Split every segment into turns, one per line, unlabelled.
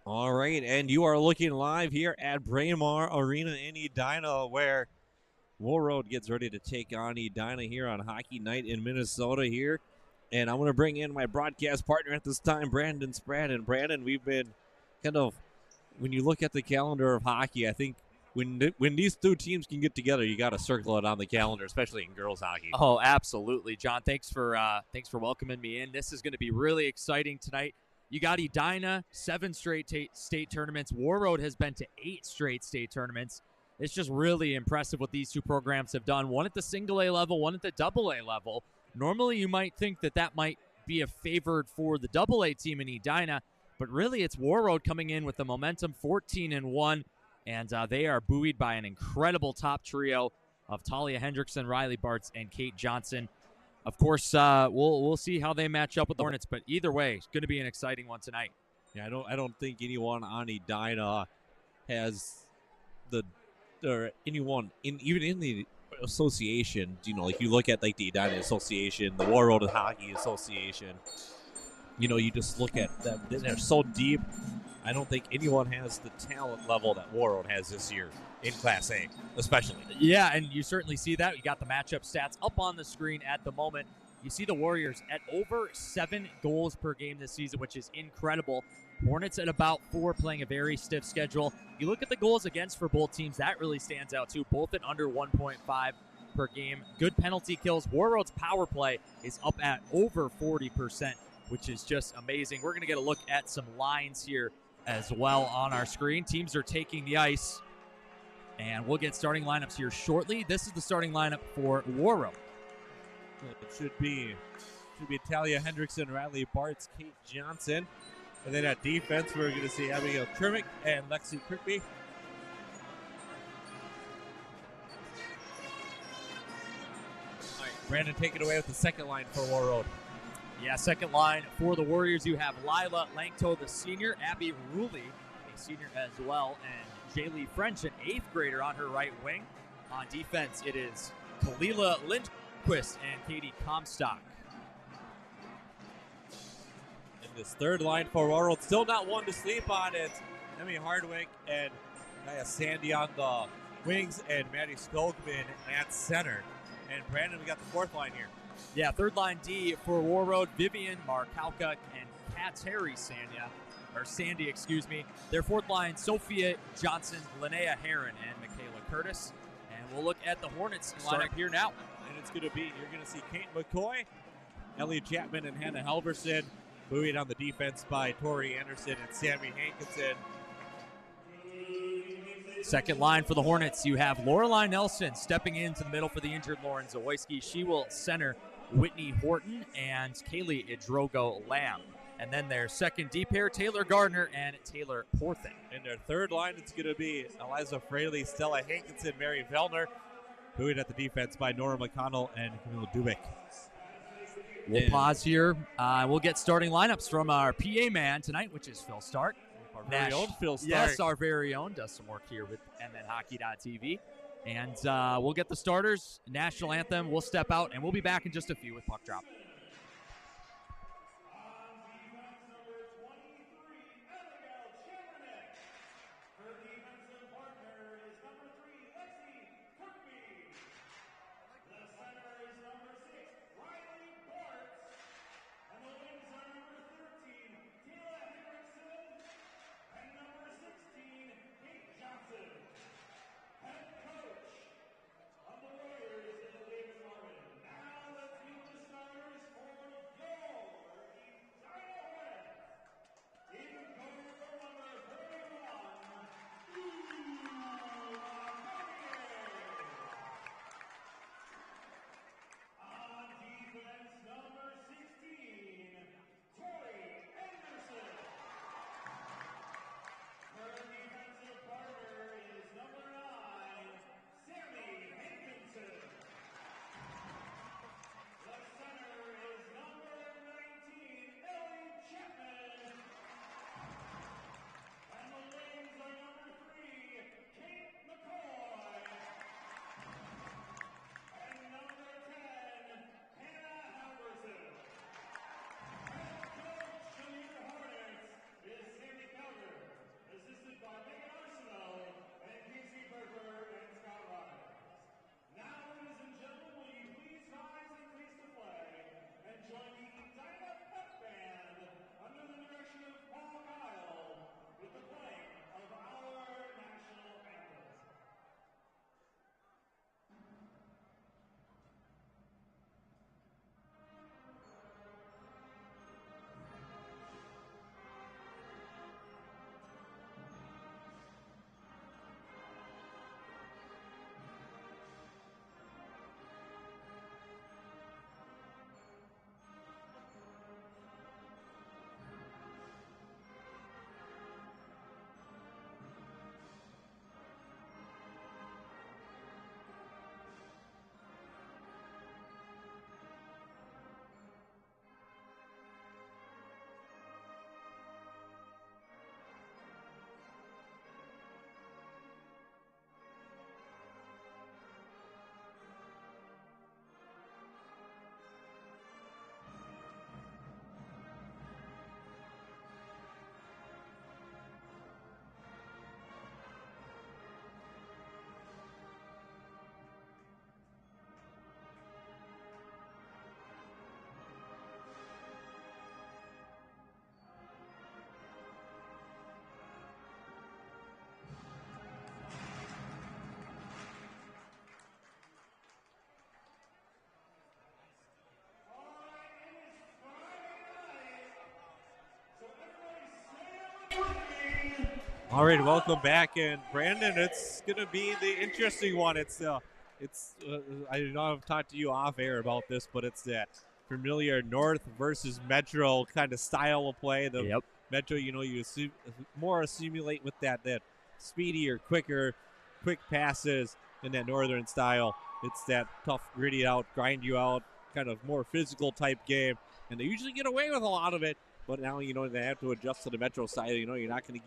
All right, and you are looking live here at Braemar Arena in Edina, where Warroad gets ready to take on Edina here on Hockey Night in Minnesota here. And I'm going to bring in my broadcast partner at this time, Brandon Spratt. And Brandon, we've been kind of, when you look at the calendar of hockey, I think when these two teams can get together, you got to circle it on the calendar, especially in girls hockey.
Oh, absolutely, John. Thanks for welcoming me in. This is going to be really exciting tonight. You got Edina, 7 straight state tournaments. Warroad has been to 8 straight state tournaments. It's just really impressive what these two programs have done. One at the single A level, one at the double A level. Normally, you might think that might be a favored for the double A team in Edina, but really it's Warroad coming in with the momentum, 14-1, and they are buoyed by an incredible top trio of Talia Hendrickson, Riley Bartz, and Kate Johnson. Of course, we'll see how they match up with the Hornets, but either way, it's going to be an exciting one tonight.
Yeah, I don't think anyone on Edina has or anyone even in the association. You know, like you look at like the Edina Association, the Warroad Hockey Association. You know, you just look at them; they're so deep. I don't think anyone has the talent level that Warroad has this year in Class A, especially.
Yeah, and you certainly see that. You got the matchup stats up on the screen at the moment. You see the Warriors at over 7 goals per game this season, which is incredible. Hornets at about 4, playing a very stiff schedule. You look at the goals against for both teams, that really stands out too, both at under 1.5 per game. Good penalty kills. Warroad's power play is up at over 40%, which is just amazing. We're going to get a look at some lines here as well on our screen. Teams are taking the ice, and we'll get starting lineups here shortly. This is the starting lineup for Warroad.
It should be Talia Hendrickson, Riley Bartz, Kate Johnson. And then at defense, we're going to see Abigail Trimmick and Lexi Kirkby. All right, Brandon, take it away with the second line for Warroad.
Yeah, second line for the Warriors, you have Lila Langto, the senior, Abby Ruley, a senior as well, and Jaylee French, an 8th grader on her right wing. On defense, it is Kalila Lindquist and Katie Comstock.
And this third line for Warroad, still not one to sleep on. It's Emmy Hardwick and Naya Sandy on the wings and Maddie Skogman at center. And Brandon, we got the fourth line here.
Yeah, third line D for Warroad, Vivian Markalka and Kateri Sandy, excuse me. Their fourth line, Sophia Johnson, Linnea Heron, and Michaela Curtis. And we'll look at the Hornets lineup here now.
And it's going to be, you're going to see Kate McCoy, Ellie Chapman, and Hannah Halverson, buoyed on the defense by Tori Anderson and Sammy Hankinson.
Second line for the Hornets, you have Lorelai Nelson stepping into the middle for the injured Lauren Zawoyski. She will center Whitney Horton and Kaylee Idrogo Lamb. And then their second D pair, Taylor Gardner and Taylor Porthen.
In their third line, it's going to be Eliza Fraley, Stella Hankinson, Mary Vellner, buoyed at the defense by Nora McConnell and Camille Dubik.
We'll pause here. We'll get starting lineups from our PA man tonight, which is Phil Stark.
Our very own Phil Stark.
Yes, our very own. Does some work here with MNHockey.tv. And we'll get the starters, national anthem. We'll step out, and we'll be back in just a few with puck drop.
All right, welcome back, and Brandon, it's going to be the interesting one. I know I've talked to you off air about this, but it's that familiar North versus Metro kind of style of play. The
Yep.
Metro, you more assimilate with that speedier, quicker, quick passes in that Northern style. It's that tough, gritty out, grind you out, kind of more physical type game, and they usually get away with a lot of it. But now, they have to adjust to the Metro side. You're not going to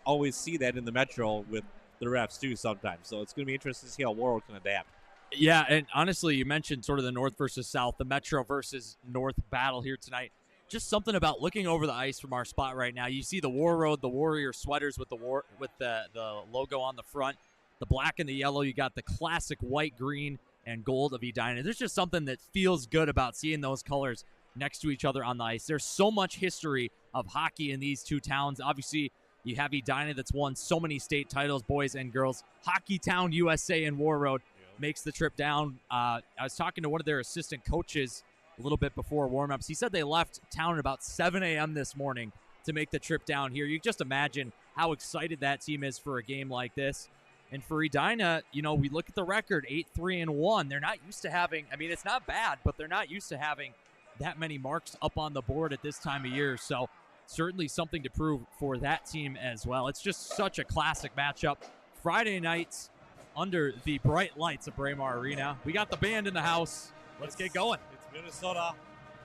always see that in the Metro with the refs too sometimes. So it's going to be interesting to see how Warroad can adapt.
Yeah, and honestly, you mentioned sort of the North versus South, the Metro versus North battle here tonight. Just something about looking over the ice from our spot right now. You see the Warroad, the Warrior sweaters with the logo on the front, the black and the yellow. You got the classic white, green, and gold of Edina. There's just something that feels good about seeing those colors next to each other on the ice. There's so much history of hockey in these two towns. Obviously, you have Edina that's won so many state titles, boys and girls. Hockey Town USA and Warroad makes the trip down. I was talking to one of their assistant coaches a little bit before warmups. He said they left town at about 7 a.m. this morning to make the trip down here. You just imagine how excited that team is for a game like this. And for Edina, we look at the record, 8-3-1. They're not used to having, it's not bad, but they're not used to having that many marks up on the board at this time of year. So certainly something to prove for that team as well. It's just such a classic matchup. Friday nights under the bright lights of Braemar Arena. We got the band in the house. Let's get going.
It's Minnesota.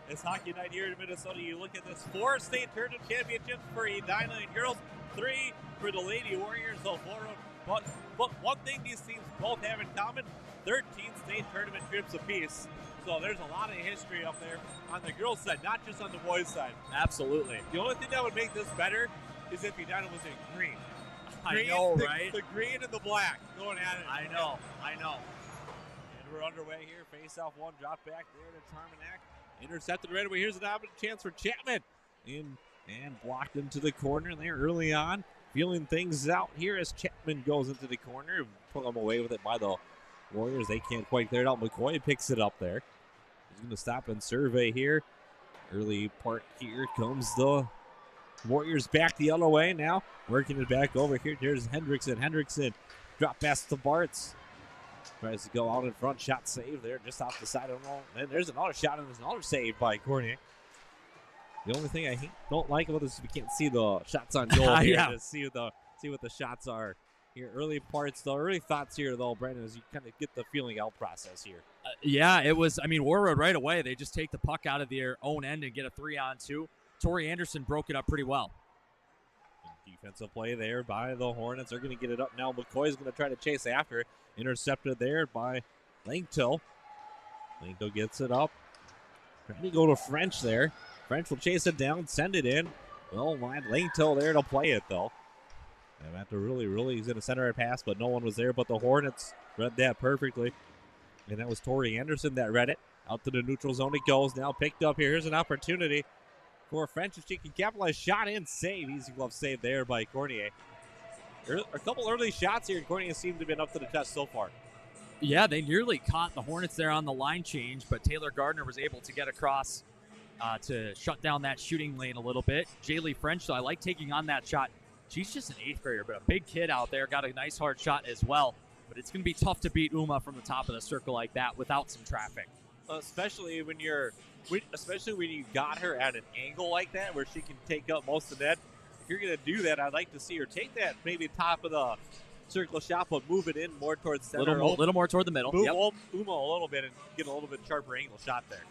It's hockey night here in Minnesota. You look at this 4 state tournament championships for Edina and girls, 3 for the Lady Warriors of Warroad. But one thing these teams both have in common, 13 state tournament trips apiece. So there's a lot of history up there on the girls' side, not just on the boys' side.
Absolutely.
The only thing that would make this better is if Edina was in green.
I know, right?
The green and the black going at it.
I know.
And we're underway here. Face-off one, drop back there to Tarmac. Intercepted right away. Here's an opportunity chance for Chapman. And blocked into the corner there early on. Feeling things out here as Chapman goes into the corner. Pull him away with it by the Warriors. They can't quite clear it out. McCoy picks it up there. He's going to stop and survey here. Early part here comes the Warriors back the other way now. Working it back over here. There's Hendrickson. Hendrickson drop pass to Bartz. Tries to go out in front. Shot save there just off the side of the wall. And there's another shot and there's another save by Cornier. The only thing I don't like about this is we can't see the shots on goal here to see what the shots are here. Early thoughts here, though, Brandon, as you kind of get the feeling out process here.
It was, Warroad right away. They just take the puck out of their own end and get a 3-on-2. Tori Anderson broke it up pretty well.
Defensive play there by the Hornets. They're going to get it up now. McCoy's going to try to chase after it. Intercepted there by Langto. Langto gets it up. Trying to go to French there. French will chase it down, send it in. Well, Langto there to play it, though. And have to really, he's going to center a pass, but no one was there. But the Hornets read that perfectly. And that was Tori Anderson that read it. Out to the neutral zone it goes. Now picked up here. Here's an opportunity for French if she can capitalize. Shot and save. Easy glove save there by Cornier. A couple early shots here, and Cornier seemed to have been up to the test so far.
Yeah, they nearly caught the Hornets there on the line change, but Taylor Gardner was able to get across to shut down that shooting lane a little bit. Jaylee French, so I like taking on that shot. She's just an 8th grader, but a big kid out there. Got a nice hard shot as well. But it's going to be tough to beat Uma from the top of the circle like that without some traffic.
Especially when you got her at an angle like that where she can take up most of that. If you're going to do that, I'd like to see her take that maybe top of the circle shot, but move it in more towards center.
A little more toward the middle.
Move Uma a little bit and get a little bit sharper angle shot there.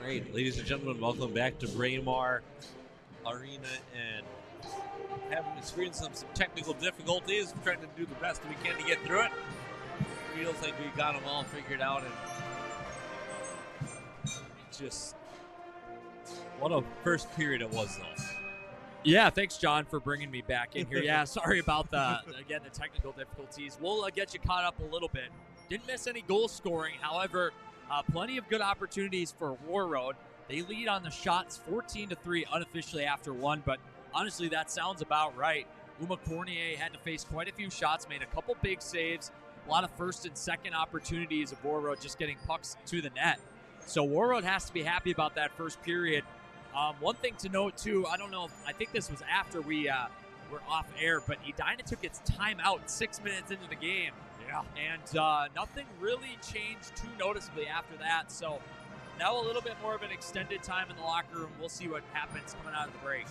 right, ladies and gentlemen, welcome back to Braemar Arena, and having experienced some technical difficulties. We're trying to do the best we can to get through it. Feels like we got them all figured out, and just what a first period it was, though.
Yeah, thanks, John, for bringing me back in here. Yeah, sorry about the technical difficulties. We'll get you caught up a little bit. Didn't miss any goal scoring. However, plenty of good opportunities for Warroad. They lead on the shots 14-3 unofficially after one, but honestly, that sounds about right. Uma Cornier had to face quite a few shots, made a couple big saves, a lot of first and second opportunities of Warroad just getting pucks to the net. So Warroad has to be happy about that first period. One thing to note, too, I think this was after we were off air, but Edina took its timeout 6 minutes into the game.
Yeah.
And nothing really changed too noticeably after that. So now a little bit more of an extended time in the locker room. We'll see what happens coming out of the break.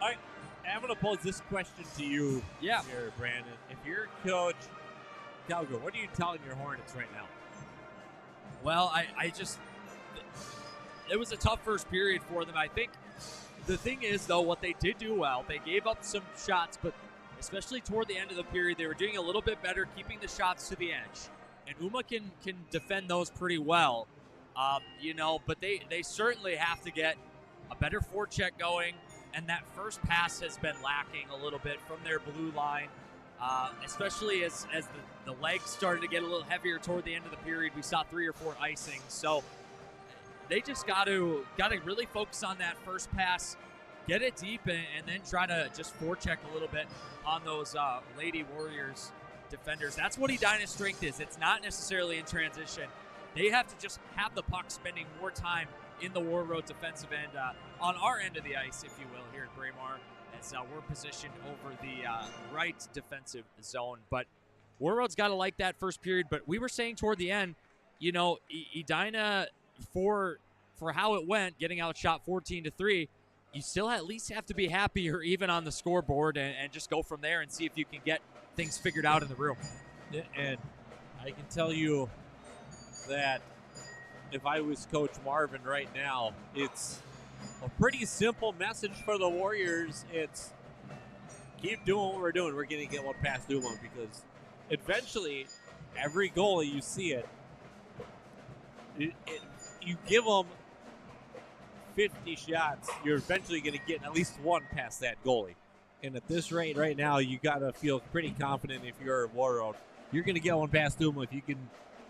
All right, I'm going to pose this question to you here, Brandon. If you're Coach Calgary, what are you telling your Hornets right now?
Well, it was a tough first period for them. I think the thing is, though, what they did do well, they gave up some shots, but especially toward the end of the period, they were doing a little bit better keeping the shots to the edge. And Uma can defend those pretty well, but they certainly have to get a better forecheck going, and that first pass has been lacking a little bit from their blue line, especially as the legs started to get a little heavier toward the end of the period. We saw 3 or 4 icings, so they just got to really focus on that first pass, get it deep, and then try to just forecheck a little bit on those Lady Warriors defenders. That's what Edina's strength is. It's not necessarily in transition. They have to just have the puck spending more time in the Warroad defensive end, on our end of the ice, if you will, here at Braemar, as we're positioned over the right defensive zone. But Warroad's got to like that first period. But we were saying toward the end, Edina, for how it went, getting outshot 14-3, you still at least have to be happy or even on the scoreboard and just go from there and see if you can get things figured out in the room.
Yeah, and I can tell you that if I was Coach Marvin right now, it's a pretty simple message for the Warriors. It's keep doing what we're doing. We're going to get one past Uma, because eventually every goalie you see it you give them 50 shots, you're eventually going to get at least one past that goalie. And at this rate right now, you got to feel pretty confident if you're Warroad. You're going to get one past Uma if you can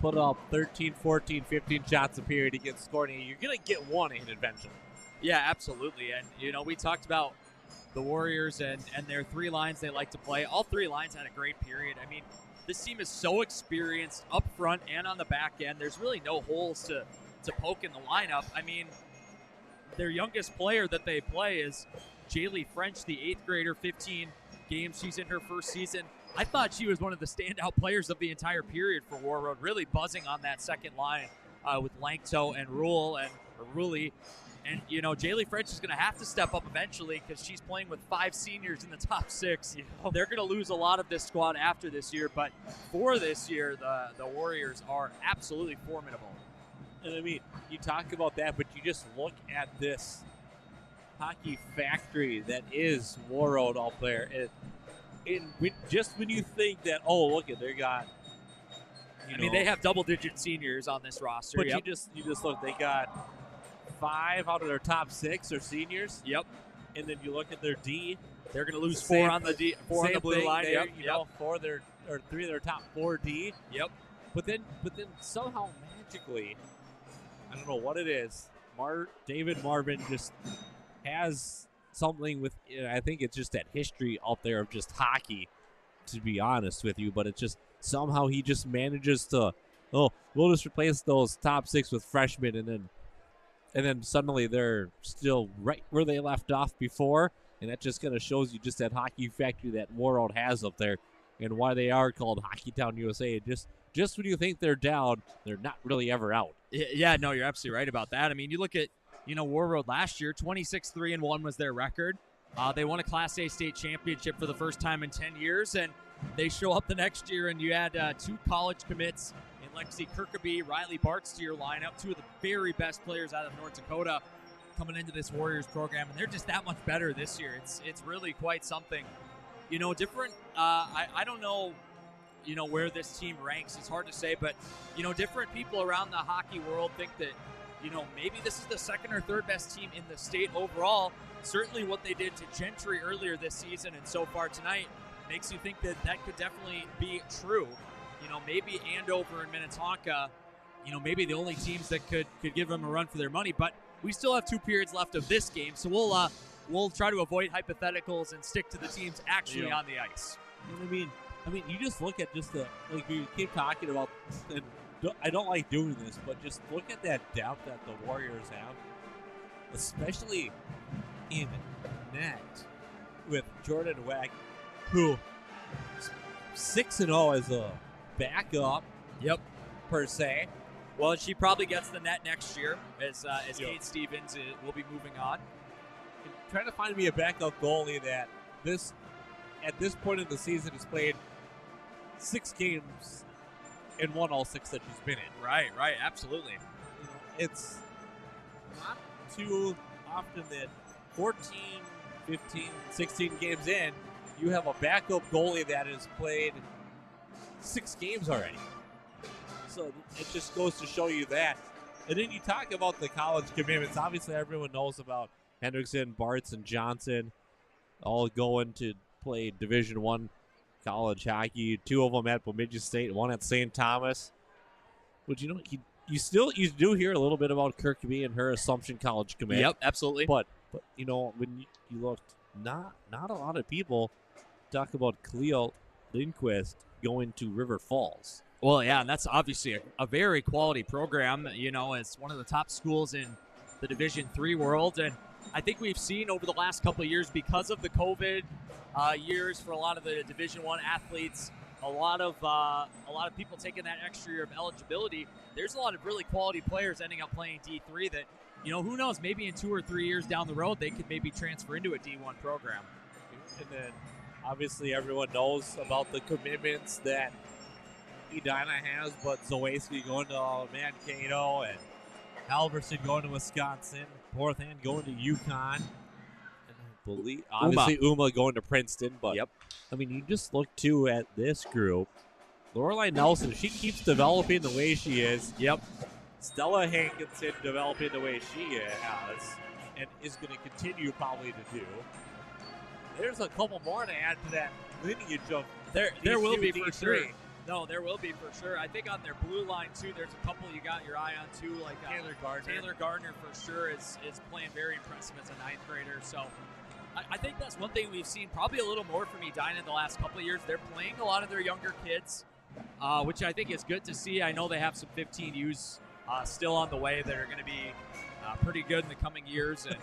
put up 13, 14, 15 shots a period against scoring. You're going to get one in eventually.
Yeah, absolutely. And, we talked about the Warriors and their 3 lines they like to play. All 3 lines had a great period. I mean, this team is so experienced up front and on the back end. There's really no holes to poke in the lineup. I mean, their youngest player that they play is Jaylee French, the 8th grader, 15 games. She's in her first season. I thought she was one of the standout players of the entire period for Warroad, really buzzing on that second line with Lankto and Ruli. And, Jaylee French is going to have to step up eventually because she's playing with 5 seniors in the top 6. They're going to lose a lot of this squad after this year, but for this year, the Warriors are absolutely formidable.
And I mean, you talk about that, but you just look at this hockey factory that is Warroad out there. Just when you think that, look at they got,
they have double-digit seniors on this roster.
But you just look, they got 5 out of their top 6 are seniors.
Yep.
And then you look at their D.
They're going to lose 4 on the D, 4 on the blue line.
There, 3 of their top 4 D.
Yep.
But then somehow magically, I don't know what it is, David Marvin just has something with, I think it's just that history out there of just hockey, to be honest with you. But it's just somehow he just manages to, we'll just replace those top 6 with freshmen, and then suddenly they're still right where they left off before. And that just kind of shows you just that hockey factory that Warroad has up there and why they are called Hockey Town USA. Just when you think they're down, they're not really ever out.
Yeah, no, you're absolutely right about that. I mean, you look at, Warroad last year, 26-3-1 was their record. They won a Class A state championship for the first time in 10 years, and they show up the next year, and you had 2 college commits in Lexi Kirkaby, Riley Bartz to your lineup, two of the very best players out of North Dakota coming into this Warriors program, and they're just that much better this year. It's really quite something. Different. I don't know, where this team ranks. It's hard to say, but, different people around the hockey world think that, maybe this is the second or third best team in the state overall. Certainly what they did to Gentry earlier this season and so far tonight makes you think that that could definitely be true. Maybe Andover and Minnetonka, maybe the only teams that could give them a run for their money, but we still have 2 periods left of this game, so we'll try to avoid hypotheticals and stick to the teams actually on the ice.
I mean, you just look at we keep talking about, and I don't like doing this, but just look at that depth that the Warriors have, especially in net with Jordan Weck, who 6-0 as a backup.
Yep.
Per se.
Well, she probably gets the net next year as Kate Stevens will be moving on.
And trying to find me a backup goalie that at this point in the season has played 6 games and won all 6 that she's been in.
Right, absolutely.
It's not too often that 14, 15, 16 games in, you have a backup goalie that has played 6 games already. So it just goes to show you that. And then you talk about the college commitments. Obviously, everyone knows about Hendrickson, Bartz, and Johnson all going to play Division I college hockey. 2 of them at Bemidji State, 1 at St. Thomas. But you do hear a little bit about Kirkby and her Assumption College commit.
Yep, absolutely.
But when you looked, not a lot of people talk about Cleo Lindquist going to River Falls.
Well, yeah, and that's obviously a very quality program. It's one of the top schools in the Division III world, and I think we've seen over the last couple of years, because of the COVID years for a lot of the Division I athletes, a lot of people taking that extra year of eligibility. There's a lot of really quality players ending up playing D3 that, who knows, maybe in 2 or 3 years down the road, they could maybe transfer into a D1 program.
And then, obviously, everyone knows about the commitments that Edina has, but Zawaski going to Mankato and Halverson going to Wisconsin, Portland going to UConn, and I believe obviously Uma going to Princeton. But
yep.
You just look too at this group. Lorelai Nelson, she keeps developing the way she is.
Yep.
Stella Hankinson developing the way she has and is going to continue probably to do. There's a couple more to add to that lineage of
there will be for sure. No, there will be for sure. I think on their blue line, too, there's a couple you got your eye on, too. Like
Taylor Gardner.
Taylor Gardner, for sure, is playing very impressive as a 9th grader. So I think that's one thing we've seen probably a little more from Edina in the last couple of years. They're playing a lot of their younger kids, which I think is good to see. I know they have some 15Us still on the way that are going to be pretty good in the coming years. And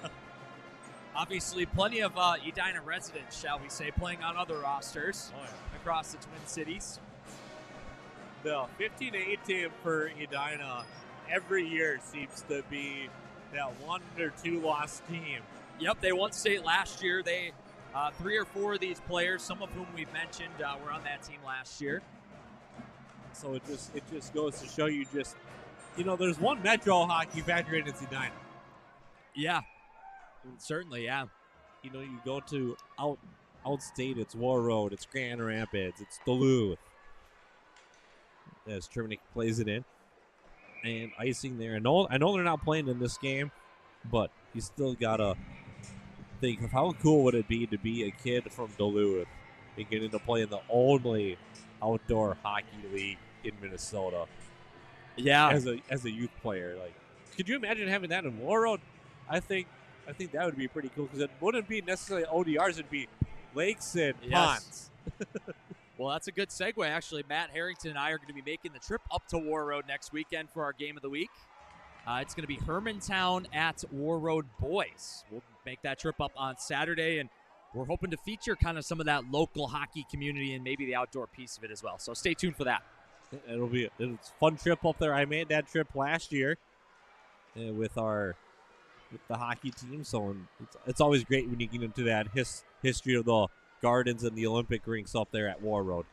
obviously plenty of Edina residents, shall we say, playing on other rosters across the Twin Cities.
The 15-18 for Edina every year seems to be that 1 or 2 loss team.
Yep, they won state last year. They 3 or 4 of these players, some of whom we've mentioned, were on that team last year.
So it just goes to show you there's one Metro hockey factory and it's Edina.
Yeah, certainly, yeah.
You go to outstate, it's Warroad, it's Grand Rapids, it's Duluth. As Terminic plays it in. And icing there. I know they're not playing in this game, but you still got to think of how cool would it be to be a kid from Duluth and get into playing the only outdoor hockey league in Minnesota.
Yeah.
As a youth player. Could you imagine having that in Warroad? I think that would be pretty cool because it wouldn't be necessarily ODRs, it'd be lakes and ponds.
Well, that's a good segue, actually. Matt Harrington and I are going to be making the trip up to Warroad next weekend for our game of the week. It's going to be Hermantown at Warroad Boys. We'll make that trip up on Saturday, and we're hoping to feature kind of some of that local hockey community and maybe the outdoor piece of it as well. So stay tuned for that.
It's a fun trip up there. I made that trip last year with the hockey team, so it's always great when you get into that history of the Gardens and the Olympic rinks up there at Warroad.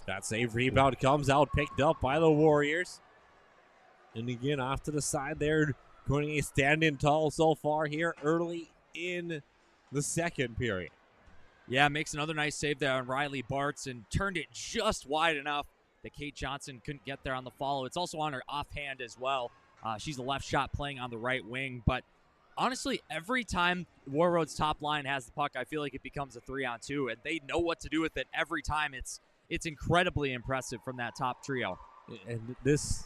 That save rebound comes out, picked up by the Warriors. And again, off to the side there. Cornier standing tall so far here early in the second period.
Yeah, makes another nice save there on Riley Bartz and turned it just wide enough that Kate Johnson couldn't get there on the follow. It's also on her offhand as well. She's a left shot playing on the right wing. But honestly, every time Warroad's top line has the puck, I feel like it becomes a 3-on-2, and they know what to do with it every time. It's incredibly impressive from that top trio.
And this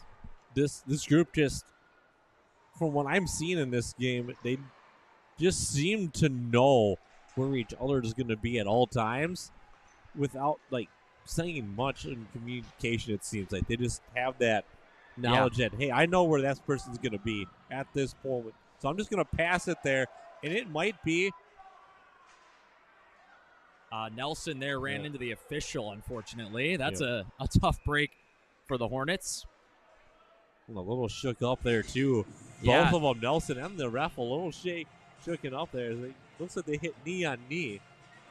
group just, from what I'm seeing in this game, they just seem to know where each other is going to be at all times without like saying much in communication. It seems like they just have that knowledge that, hey, I know where that person's going to be at this moment, so I'm just going to pass it there, and it might be
Nelson there ran into the official, unfortunately. That's a tough break for the Hornets.
A little shook up there too. Both of them, Nelson and the ref, a little shooken up there. Looks like they hit knee on knee.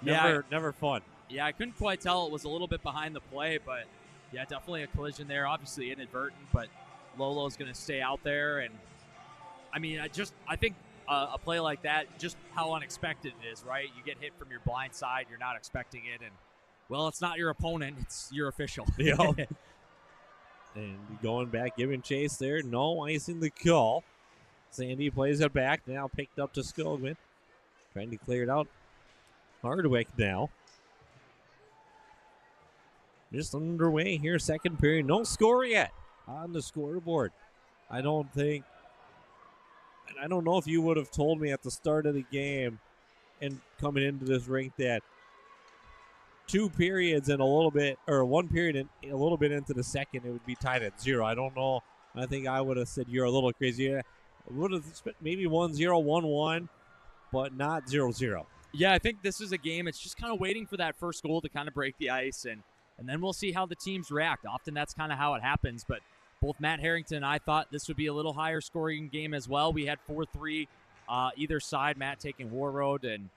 Never fun.
Yeah, I couldn't quite tell. It was a little bit behind the play, but yeah, definitely a collision there. Obviously inadvertent, but Lolo's going to stay out there. And I mean, I think a play like that, just how unexpected it is, right? You get hit from your blind side, you're not expecting it, and well, it's not your opponent, it's your official.
Yeah. And going back, giving chase there. No icing the call. Sandy plays it back. Now picked up to Skogman. Trying to clear it out. Hardwick now. Just underway here, second period. No score yet on the scoreboard. I don't think. And I don't know if you would have told me at the start of the game and coming into this rink that 2 periods and a little bit, or 1 period and a little bit into the second, it would be tied at 0. I don't know. I think I would have said you're a little crazy. I would have maybe 1-0, 1-1, but not 0-0.
Yeah, I think this is a game. It's just kind of waiting for that first goal to kind of break the ice, and then we'll see how the teams react. Often that's kind of how it happens, but both Matt Harrington and I thought this would be a little higher scoring game as well. We had 4-3 either side. Matt taking Warroad, and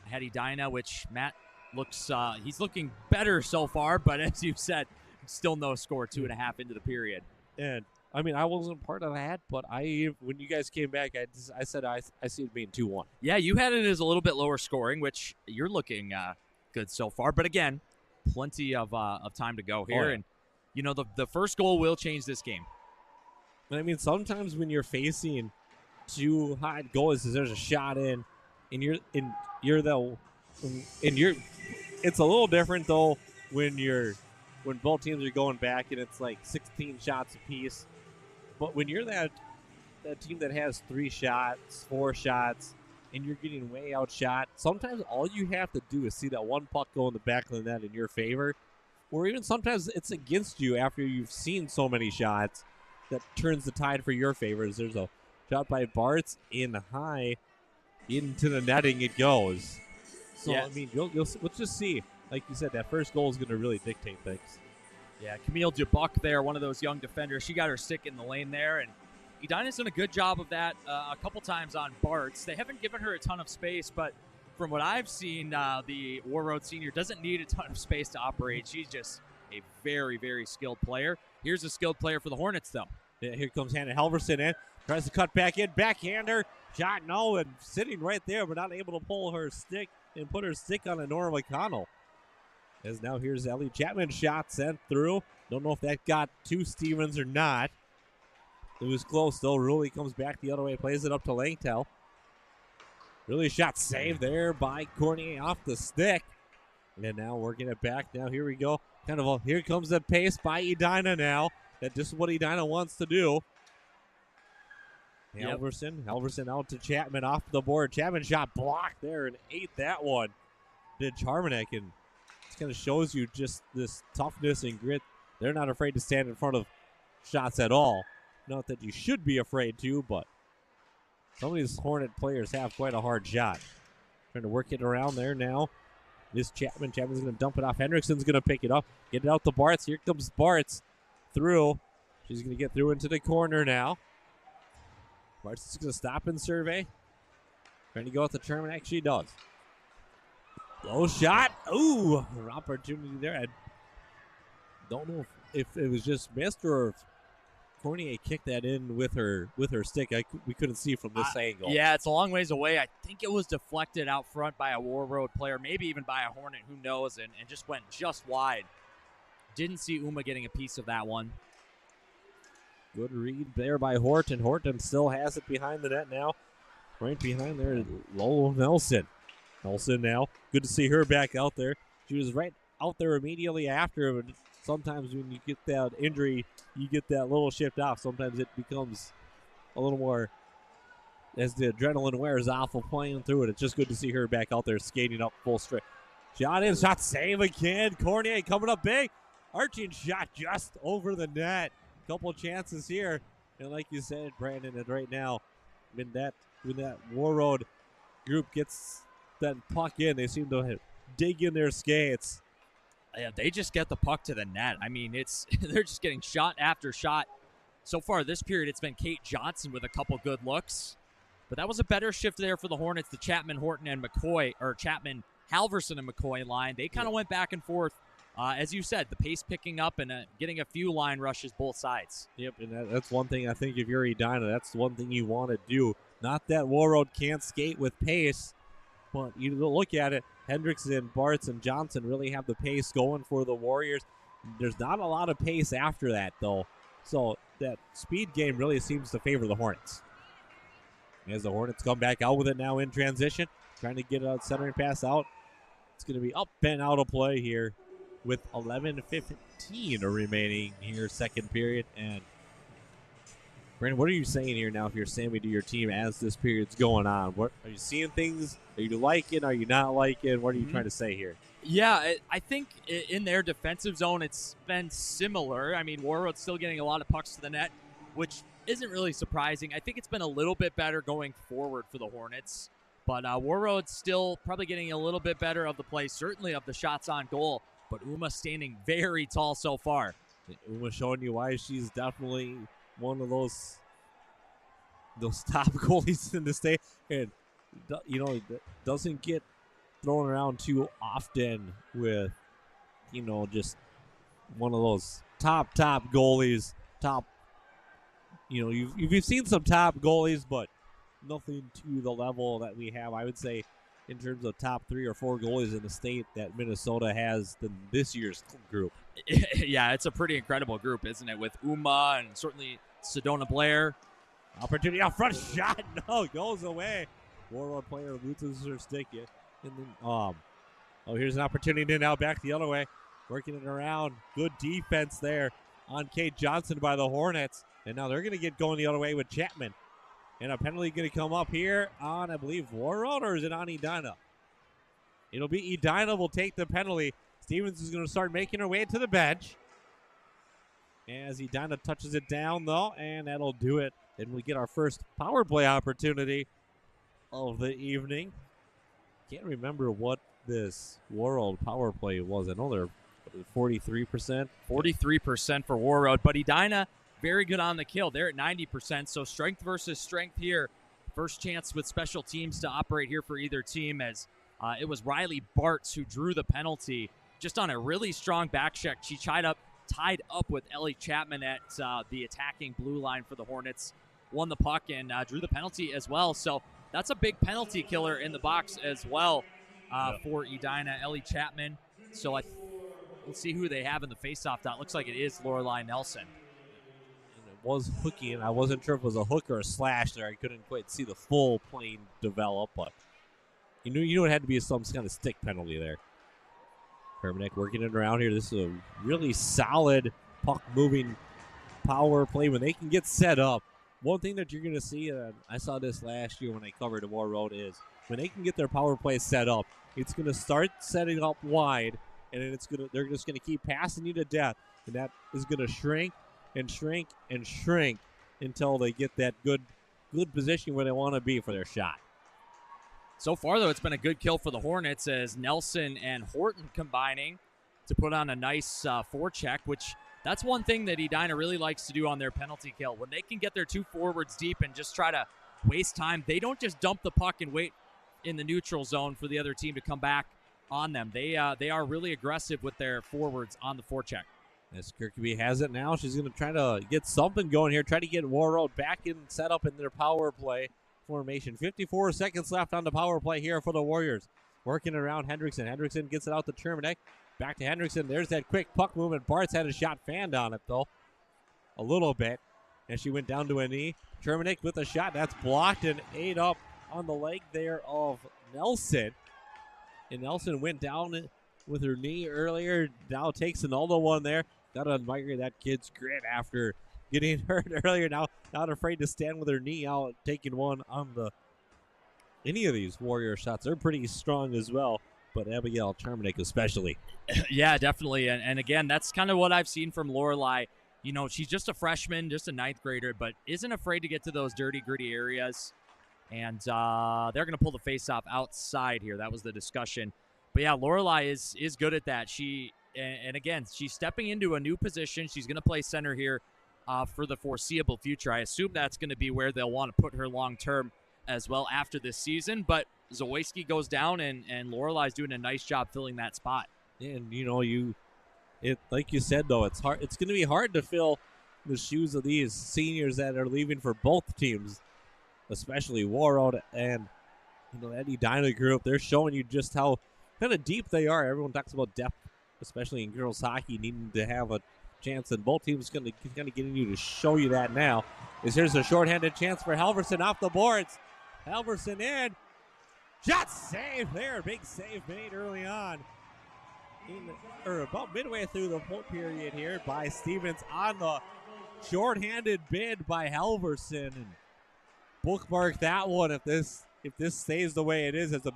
I had Edina, which Matt looks he's looking better so far, but as you said, still no score, 2.5 into the period.
And I mean, I wasn't part of that, but when you guys came back, I said I see it being 2-1.
Yeah, you had it as a little bit lower scoring, which you're looking good so far. But again, plenty of time to go here, and you know the first goal will change this game.
And I mean, sometimes when you're facing 2 high goals, there's a shot in, and it's a little different though when both teams are going back and it's like 16 shots apiece. But when you're that team that has 3 shots, 4 shots, and you're getting way outshot, sometimes all you have to do is see that one puck go in the back of the net in your favor, or even sometimes it's against you after you've seen so many shots that turns the tide for your favor. There's a shot by Bartz in high into the netting it goes. So, I mean, let's just see. Like you said, that first goal is going to really dictate things.
Yeah, Camille Dubuc there, one of those young defenders. She got her stick in the lane there, and Edina's done a good job of that a couple times on Bartz. They haven't given her a ton of space, but from what I've seen, the Warroad senior doesn't need a ton of space to operate. She's just a very, very skilled player. Here's a skilled player for the Hornets, though.
Yeah, here comes Hannah Halverson in. Tries to cut back in. Backhander. Shot, no, and sitting right there, but not able to pull her stick and put her stick on a Nora McConnell. As now here's Ellie Chapman's shot sent through. Don't know if that got to Stevens or not. It was close, though. Ruley comes back the other way, plays it up to Langtel. Really shot saved there by Cornier off the stick. And now working it back. Now here we go. Here comes the pace by Edina now. That just is what Edina wants to do.
Yep.
Halverson out to Chapman off the board. Chapman shot blocked there and ate that one. Did Charmanek, and it kind of shows you just this toughness and grit. They're not afraid to stand in front of shots at all. Not that you should be afraid to, but some of these Hornet players have quite a hard shot. Trying to work it around there now. This Chapman. Chapman's going to dump it off. Hendrickson's going to pick it up. Get it out to Bartz. Here comes Bartz through. She's going to get through into the corner now. Bartz is going to stop and survey. Trying to go with the Charmanek. She does. Low shot. Ooh, opportunity there. Don't know if it was just missed or if Cornier kicked that in with her stick. We couldn't see from this angle.
Yeah, it's a long ways away. I think it was deflected out front by a Warroad player, maybe even by a Hornet, who knows, and just went just wide. Didn't see Uma getting a piece of that one.
Good read there by Horton. Horton still has it behind the net now. Right behind there, Lolo Nelson. Nelson now. Good to see her back out there. She was right out there immediately after. But sometimes when you get that injury, you get that little shift off. Sometimes it becomes a little more as the adrenaline wears off of playing through it. It's just good to see her back out there skating up full straight. Shot in, shot save again. Cornier coming up big. Arching shot just over the net. Couple chances here. And like you said, Brandon, and right now, when that Warroad group gets that puck in, they seem to dig in their skates.
Yeah, they just get the puck to the net. I mean, they're just getting shot after shot. So far this period, it's been Kate Johnson with a couple good looks. But that was a better shift there for the Hornets, the Chapman, Horton, and McCoy, or Chapman, Halverson, and McCoy line. They kind of went back and forth. As you said, the pace picking up and getting a few line rushes both sides.
Yep, and that's one thing I think if you're Edina, that's one thing you want to do. Not that Warroad can't skate with pace, but you look at it, Hendrickson, Bartz, and Johnson really have the pace going for the Warriors. There's not a lot of pace after that, though. So that speed game really seems to favor the Hornets. As the Hornets come back out with it now in transition, trying to get a centering pass out. It's going to be up and out of play here with 11:15 remaining here, second period. And Brandon, what are you saying here now if you're Sammy to your team as this period's going on? What are you seeing things? Are you liking? Are you not liking? What are you trying to say here?
Yeah, I think in their defensive zone, it's been similar. I mean, Warroad's still getting a lot of pucks to the net, which isn't really surprising. I think it's been a little bit better going forward for the Hornets. But Warroad's still probably getting a little bit better of the play, certainly of the shots on goal. But Uma standing very tall so far.
Uma showing you why she's definitely one of those top goalies in the state. And, you know, doesn't get thrown around too often with, you know, just one of those top goalies. Top, you know, you've seen some top goalies, but nothing to the level that we have, I would say, in terms of top 3 or 4 goalies in the state that Minnesota has in this year's group.
Yeah, it's a pretty incredible group, isn't it? With Uma and certainly Sedona Blair.
Opportunity out front, shot, no, goes away. Warroad player loses her stick. And then, here's an opportunity now back the other way. Working it around. Good defense there on Kate Johnson by the Hornets. And now they're going to get going the other way with Chapman. And a penalty going to come up here on, I believe, Warroad, or is it on Edina? It'll be Edina will take the penalty. Stevens is going to start making her way to the bench. As Edina touches it down, though, and that'll do it. And we get our first power play opportunity of the evening. Can't remember what this Warroad power play was. I know they're 43%.
43% for Warroad, but Edina very good on the kill. They're at 90%, so strength versus strength here. First chance with special teams to operate here for either team, as it was Riley Bartz who drew the penalty just on a really strong back check. She tied up with Ellie Chapman at the attacking blue line for the Hornets, won the puck and drew the penalty as well. So that's a big penalty killer in the box as well for Edina, Ellie Chapman. So we'll see who they have in the faceoff dot. Looks like it is Lorelai Nelson.
Was hooking. I wasn't sure if it was a hook or a slash there. I couldn't quite see the full plane develop, but you knew it had to be some kind of stick penalty there. Hermanek working it around here. This is a really solid puck-moving power play when they can get set up. One thing that you're going to see, and I saw this last year when I covered Warroad, is when they can get their power play set up, it's going to start setting up wide, and then they're just going to keep passing you to death, and that is going to shrink and shrink and shrink until they get that good position where they want to be for their shot.
So far, though, it's been a good kill for the Hornets as Nelson and Horton combining to put on a nice forecheck, which that's one thing that Edina really likes to do on their penalty kill. When they can get their 2 forwards deep and just try to waste time, they don't just dump the puck and wait in the neutral zone for the other team to come back on them. They are really aggressive with their forwards on the forecheck.
As Kirkby has it now, she's going to try to get something going here, try to get Warroad back in set up in their power play formation. 54 seconds left on the power play here for the Warriors. Working around Hendrickson. Hendrickson gets it out to Terminac. Back to Hendrickson. There's that quick puck movement. Bart's had a shot fanned on it, though. A little bit. And she went down to a knee. Terminac with a shot. That's blocked and ate up on the leg there of Nelson. And Nelson went down with her knee earlier. Now takes another one there. Got to admire that kid's grit after getting hurt earlier. Now not afraid to stand with her knee out, taking one on any of these Warrior shots. They're pretty strong as well, but Abigail Terminac especially.
Yeah, definitely. And again, that's kind of what I've seen from Lorelei. You know, she's just a freshman, just a ninth grader, but isn't afraid to get to those dirty, gritty areas. And they're going to pull the face-off outside here. That was the discussion. But yeah, Lorelei is good at that. And again, she's stepping into a new position. She's going to play center here for the foreseeable future. I assume that's going to be where they'll want to put her long-term as well after this season. But Zawoyski goes down, and Lorelei's doing a nice job filling that spot.
And, you know, like you said, though, it's hard. It's going to be hard to fill the shoes of these seniors that are leaving for both teams, especially Warroad and, you know, that Edina group. They're showing you just how kind of deep they are. Everyone talks about depth, especially in girls hockey, needing to have a chance, and both teams going to get in you to show you that now. Here's a shorthanded chance for Halverson off the boards. Halverson in. Shot save there. Big save made early on. About midway through the period here by Stevens on the shorthanded bid by Halverson. And bookmark that one if this stays the way it is. It's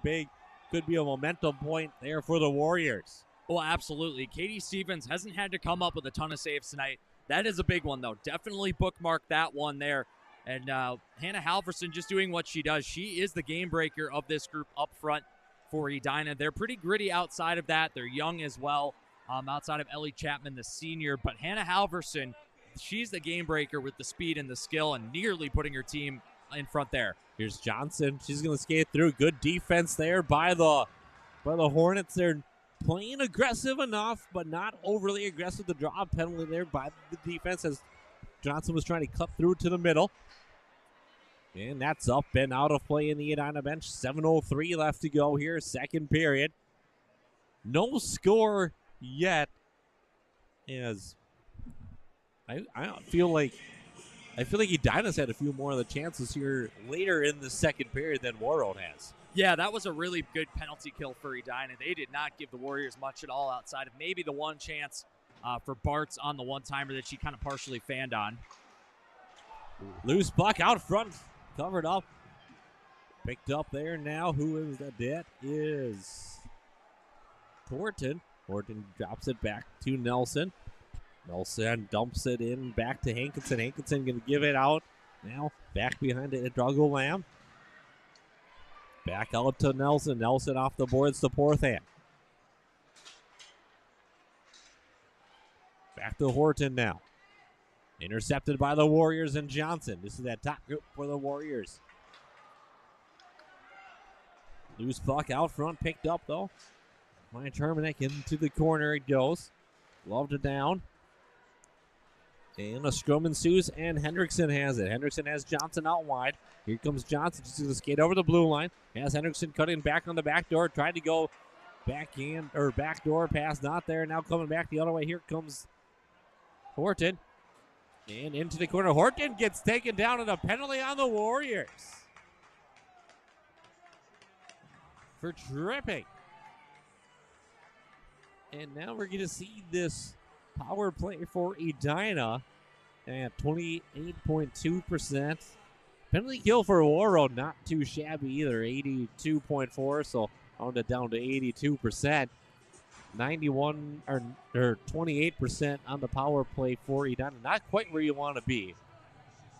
could be a momentum point there for the Warriors.
Well, absolutely. Katie Stevens hasn't had to come up with a ton of saves tonight. That is a big one, though. Definitely bookmark that one there. And Hannah Halverson just doing what she does. She is the game breaker of this group up front for Edina. They're pretty gritty outside of that. They're young as well, outside of Ellie Chapman, the senior. But Hannah Halverson, she's the game breaker with the speed and the skill and nearly putting her team in front there.
Here's Johnson. She's going to skate through. Good defense there by the Hornets. They're playing aggressive enough, but not overly aggressive. The draw penalty there by the defense as Johnson was trying to cut through to the middle. And that's up and out of play in the Edina bench. 7:03 left to go here, second period. No score yet, as I feel like Edina's had a few more of the chances here later in the second period than Warroad has.
Yeah, that was a really good penalty kill for Edina. They did not give the Warriors much at all outside of maybe the one chance for Bart's on the one-timer that she kind of partially fanned on.
Loose puck out front, covered up. Picked up there now. Who is that? That is Horton. Horton drops it back to Nelson. Nelson dumps it in back to Hankinson. Hankinson going to give it out. Now back behind it, Drago Lamb. Back out to Nelson. Nelson off the boards to Porthan. Back to Horton now. Intercepted by the Warriors and Johnson. This is that top group for the Warriors. Loose puck out front, picked up though. My Terminac into the corner it goes. Loved it down. And a scrum ensues, and Hendrickson has it. Hendrickson has Johnson out wide. Here comes Johnson. Just going to skate over the blue line. Has Hendrickson cutting back on the back door. Tried to go back door pass, not there. Now coming back the other way. Here comes Horton. And into the corner. Horton gets taken down, and a penalty on the Warriors for tripping. And now we're going to see this power play for Edina at 28.2%. Penalty kill for Warroad, not too shabby either, 82.4, so rounded down to 82%. 91 or 28% on the power play for Edina. Not quite where you want to be.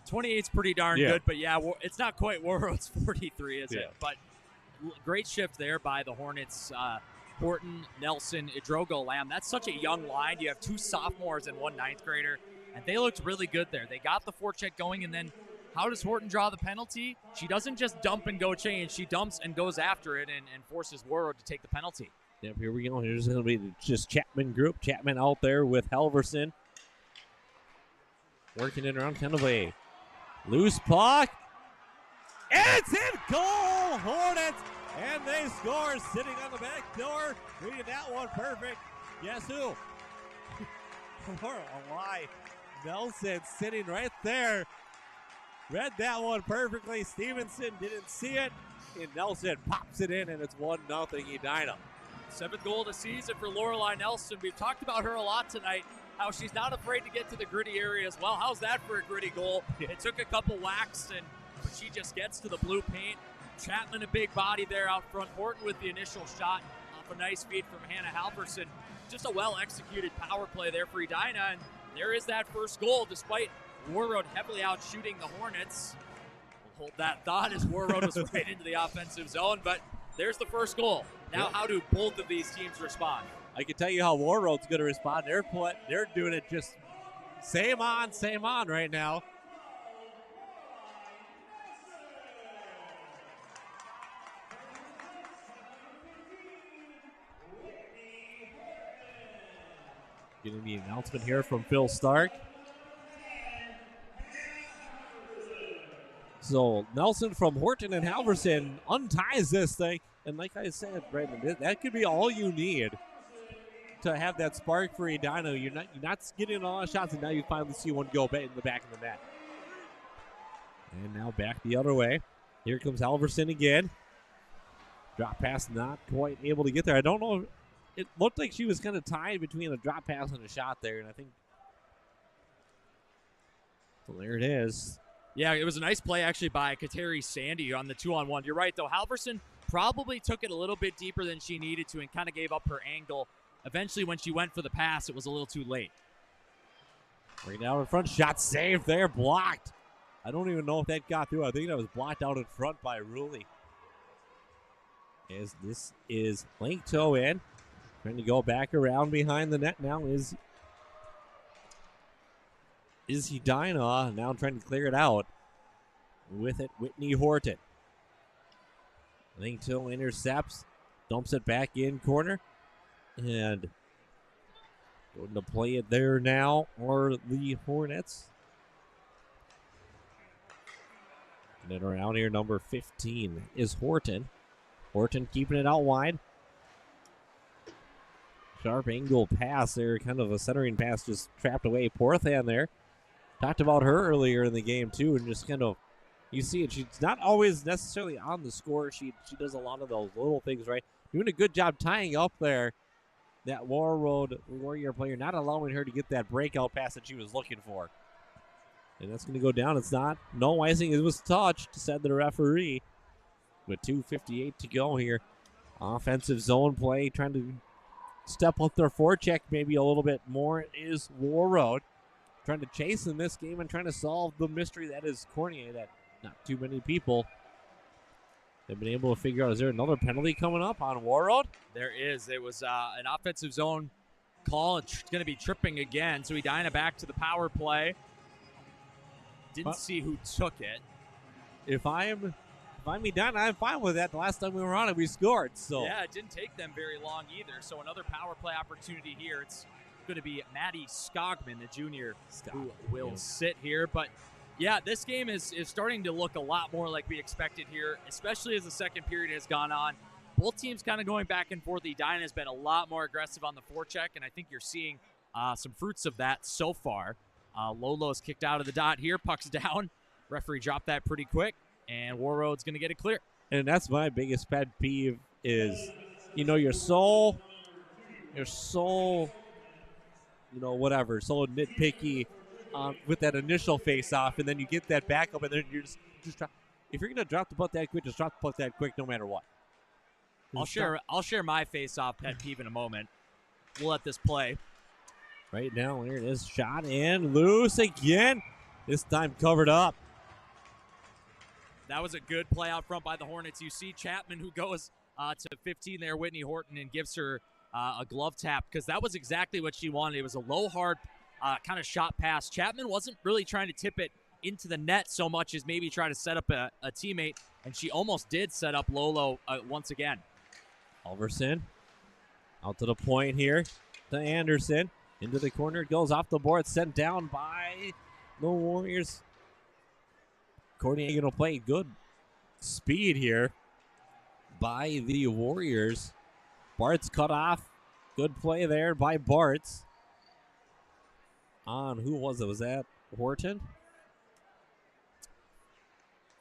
28's pretty darn good, but yeah, it's not quite Warroad's 43, is it? But great shift there by the Hornets. Horton, Nelson, Idrogo, Lamb. That's such a young line. You have two sophomores and one ninth grader, and they looked really good there. They got the forecheck going, and then how does Horton draw the penalty? She doesn't just dump and go change. She dumps and goes after it and forces Warroad to take the penalty.
Yep, here we go. Here's going to be just Chapman group. Chapman out there with Halverson. Working it around, kind of a loose puck. It's in goal, Hornets, and they score sitting on the back door. Reading that one perfect. Guess who? For a lie. Nelson sitting right there. Read that one perfectly. Stevenson didn't see it, and Nelson pops it in, and it's 1-0 Edina.
7th goal of the season for Lorelei Nelson. We've talked about her a lot tonight, how she's not afraid to get to the gritty area as well. How's that for a gritty goal? It took a couple whacks, but she just gets to the blue paint. Chapman, a big body there out front. Horton with the initial shot off a nice feed from Hannah Halverson. Just a well-executed power play there for Edina, and there is that first goal, despite Warroad heavily out shooting the Hornets. We'll hold that thought as Warroad was right into the offensive zone, but there's the first goal. Now, how do both of these teams respond?
I can tell you how Warroad's going to respond. They're doing it just same on right now. Getting the announcement here from Phil Stark. So Nelson from Horton and Halverson unties this thing. And like I said, Brandon, that could be all you need to have that spark for Edina. You're not getting a lot of shots, and now you finally see one go in the back of the net. And now back the other way. Here comes Halverson again. Drop pass not quite able to get there. I don't know. It looked like she was kind of tied between a drop pass and a shot there, and I think so. There it is.
Yeah, it was a nice play actually by Kateri Sandy on the 2-on-1. You're right, though. Halverson probably took it a little bit deeper than she needed to and kind of gave up her angle. Eventually, when she went for the pass, it was a little too late.
Right now in front, shot saved there, blocked. I don't even know if that got through. I think that was blocked out in front by Rulli. As this is link toe in. Trying to go back around behind the net now is Edina. Now trying to clear it out. With it, Whitney Horton. Link toe intercepts. Dumps it back in corner. And going to play it there now are the Hornets. And then around here, number 15 is Horton. Horton keeping it out wide. Sharp angle pass there, kind of a centering pass just trapped away. Porthan there. Talked about her earlier in the game too, and just kind of, you see it. She's not always necessarily on the score. She does a lot of those little things right. Doing a good job tying up there that Warroad Warrior player, not allowing her to get that breakout pass that she was looking for. And that's going to go down. It's not. No icing. It was touched, said the referee. With 2:58 to go here. Offensive zone play, trying to step up their forecheck maybe a little bit more is Warroad. Trying to chase in this game and trying to solve the mystery that is Cornier, that not too many people have been able to figure out. Is there another penalty coming up on Warroad?
There is. It was an offensive zone call. It's going to be tripping again. So Edina back to the power play. Didn't see who took it.
If I'm Edina, I'm fine with that. The last time we were on it, we scored. So
yeah, it didn't take them very long either. So another power play opportunity here. It's going to be Maddie Skogman, the junior, who will sit here. But yeah, this game is starting to look a lot more like we expected here, especially as the second period has gone on. Both teams kind of going back and forth. Edina has been a lot more aggressive on the forecheck, and I think you're seeing some fruits of that so far. Lolo's kicked out of the dot here. Puck's down. Referee dropped that pretty quick, and Warroad's going to get it clear.
And that's my biggest pet peeve is, you're so whatever, so nitpicky with that initial face-off, and then you get that backup, and then you're just if you're going to drop the puck that quick, just drop the puck that quick no matter what.
I'll share my face-off pet peeve in a moment. We'll let this play.
Right now, here it is. Shot in, loose again. This time covered up.
That was a good play out front by the Hornets. You see Chapman, who goes to 15 there, Whitney Horton, and gives her a glove tap, because that was exactly what she wanted. It was a low, hard kind of shot pass. Chapman wasn't really trying to tip it into the net so much as maybe try to set up a teammate, and she almost did set up Lolo once again.
Halverson Out to the point here to Anderson. Into the corner. It goes off the board. Sent down by the Warriors. Courtney going to play good speed here by the Warriors. Bart's cut off. Good play there by Bart's. On who was it? Was that Horton?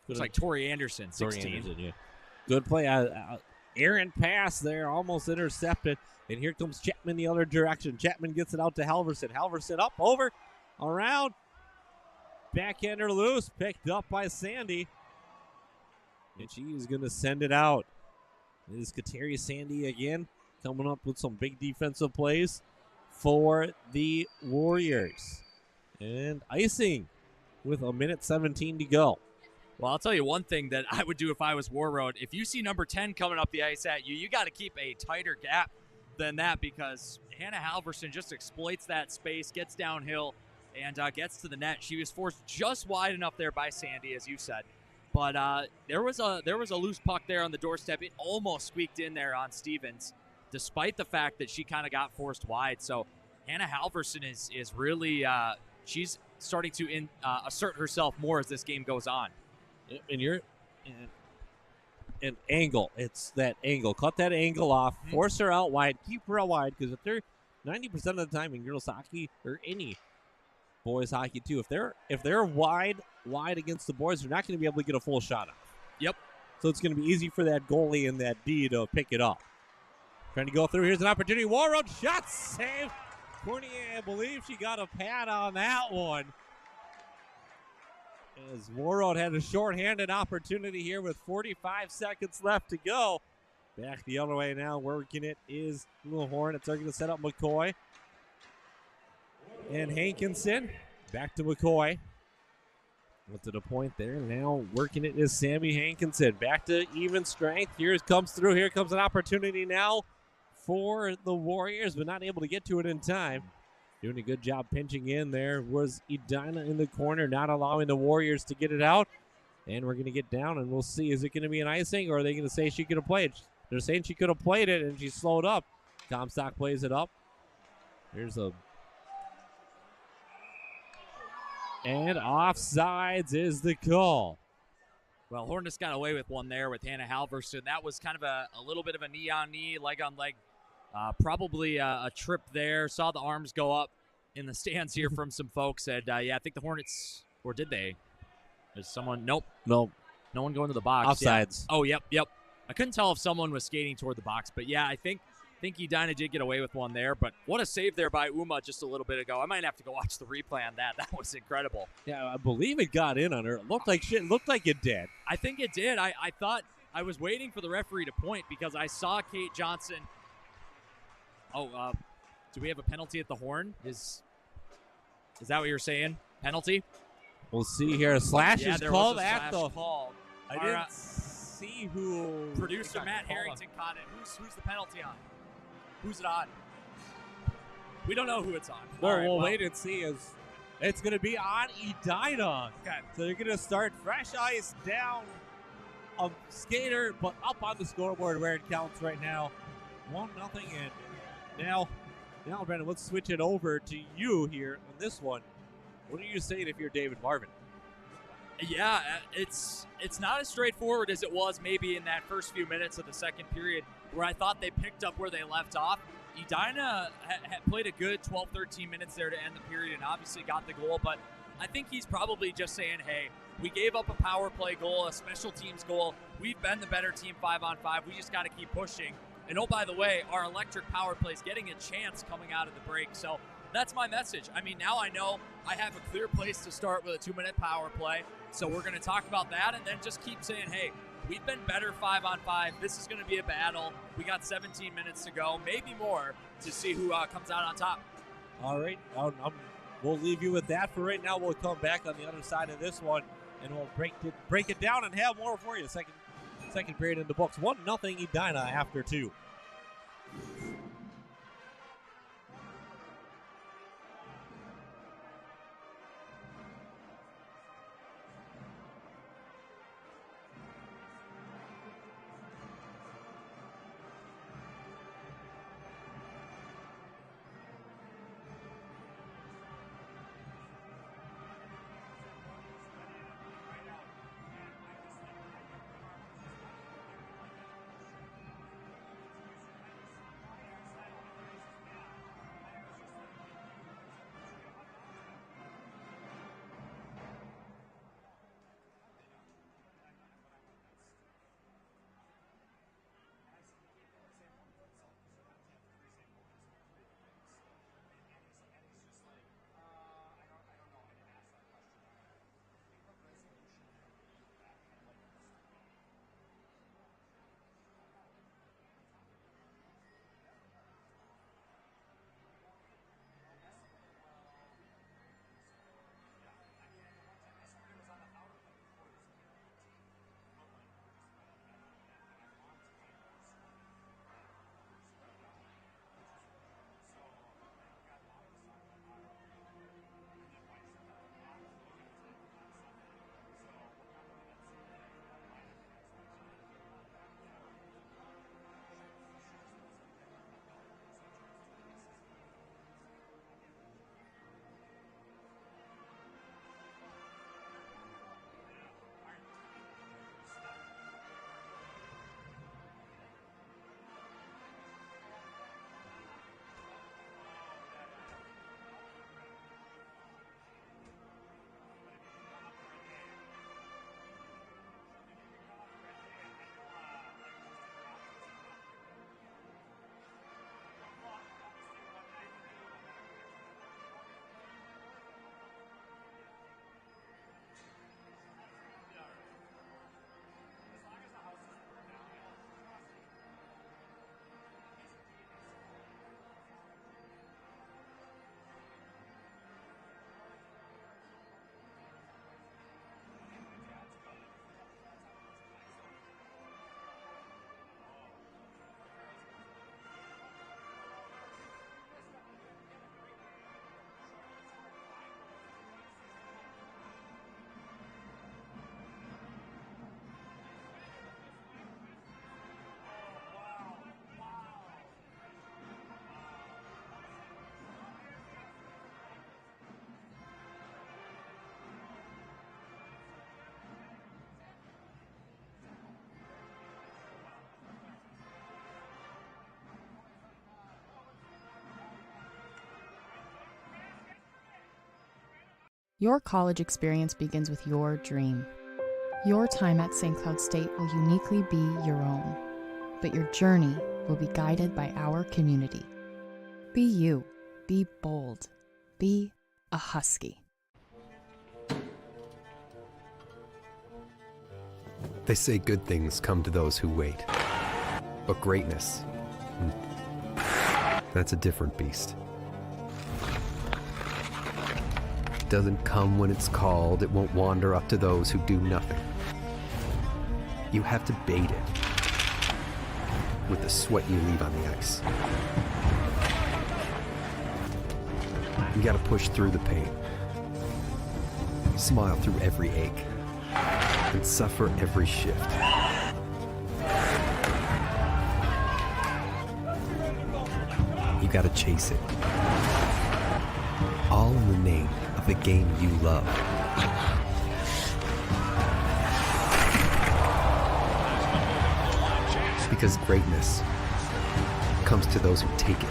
Looks like Tori Anderson, 16.
Tori Anderson, yeah. Good play. Errant pass there, almost intercepted. And here comes Chapman the other direction. Chapman gets it out to Halverson. Halverson up, over, around. Backhander loose, picked up by Sandy. And she is going to send it out. It is Kateri Sandy again, coming up with some big defensive plays for the Warriors. And icing with 1:17 to go.
Well, I'll tell you one thing that I would do if I was Warroad. If you see number 10 coming up the ice at you, you got to keep a tighter gap than that, because Hannah Halverson just exploits that space, gets downhill, and gets to the net. She was forced just wide enough there by Sandy, as you said. But there was a loose puck there on the doorstep. It almost squeaked in there on Stevens, despite the fact that she kind of got forced wide. So Hannah Halverson is really she's starting to assert herself more as this game goes on.
And you're an angle. It's that angle. Cut that angle off. Mm-hmm. Force her out wide. Keep her out wide, because if they're 90% of the time in girls hockey, or any boys hockey too, if they're wide against the boys, they're not going to be able to get a full shot off.
Yep.
So it's going to be easy for that goalie and that D to pick it up. Trying to go through. Here's an opportunity. Warroad shot save. Courtney, I believe she got a pad on that one. As Warroad had a shorthanded opportunity here with 45 seconds left to go. Back the other way now, working it is the Hornets. They're going to set up McCoy. And Hankinson. Back to McCoy. Went to the point there. Now working it is Sammy Hankinson. Back to even strength. Here it comes through. Here comes an opportunity now for the Warriors, but not able to get to it in time. Doing a good job pinching in there was Edina in the corner, not allowing the Warriors to get it out. And we're going to get down, and we'll see. Is it going to be an icing, or are they going to say she could have played? They're saying she could have played it, and she slowed up. Comstock plays it up. Here's a... And offsides is the call.
Well, Hornets got away with one there with Hannah Halverson. That was kind of a little bit of a knee-on-knee, leg-on-leg. Probably a trip there. Saw the arms go up in the stands here from some folks. And, yeah, I think the Hornets, or did they? Is someone? Nope.
No
one going to the box.
Offsides.
Yeah. Oh, yep. I couldn't tell if someone was skating toward the box. But, yeah, I think Edina did get away with one there. But what a save there by Uma just a little bit ago. I might have to go watch the replay on that. That was incredible.
Yeah, I believe it got in on her. It looked like shit. Looked like it did.
I think it did. I thought I was waiting for the referee to point because I saw Kate Johnson. Oh, do we have a penalty at the horn? Is that what you're saying? Penalty?
We'll see here. A slash is called at the
call.
I didn't see who.
Producer Matt Harrington caught it. Who's the penalty on? Who's it on? We don't know who it's on.
We'll wait and see. It's going to be on Edina.
Okay.
So they're going to start fresh ice down a skater, but up on the scoreboard where it counts right now. 1-0 in. Now, Brandon, let's switch it over to you here on this one. What are you saying if you're David Marvin?
Yeah, it's not as straightforward as it was maybe in that first few minutes of the second period, where I thought they picked up where they left off. Edina had played a good 12, 13 minutes there to end the period and obviously got the goal, but I think he's probably just saying, hey, we gave up a power play goal, a special teams goal. We've been the better team 5-on-5. We just got to keep pushing. And oh, by the way, our electric power play is getting a chance coming out of the break. So that's my message. I mean, now I know I have a clear place to start with a 2-minute power play. So we're going to talk about that and then just keep saying, hey, we've been better 5-on-5. This is going to be a battle. We got 17 minutes to go, maybe more, to see who comes out on top.
All right. We'll leave you with that for right now. We'll come back on the other side of this one, and we'll break it down and have more for you. Second period in the books. 1-0 Edina after 2.
Your college experience begins with your dream. Your time at St. Cloud State will uniquely be your own, but your journey will be guided by our community. Be you. Be bold. Be a Husky.
They say good things come to those who wait. But greatness, that's a different beast. It doesn't come when it's called. It won't wander up to those who do nothing. You have to bait it with the sweat you leave on the ice. You gotta push through the pain, smile through every ache, and suffer every shift. You gotta chase it, all in the name of the game you love. Because greatness comes to those who take it.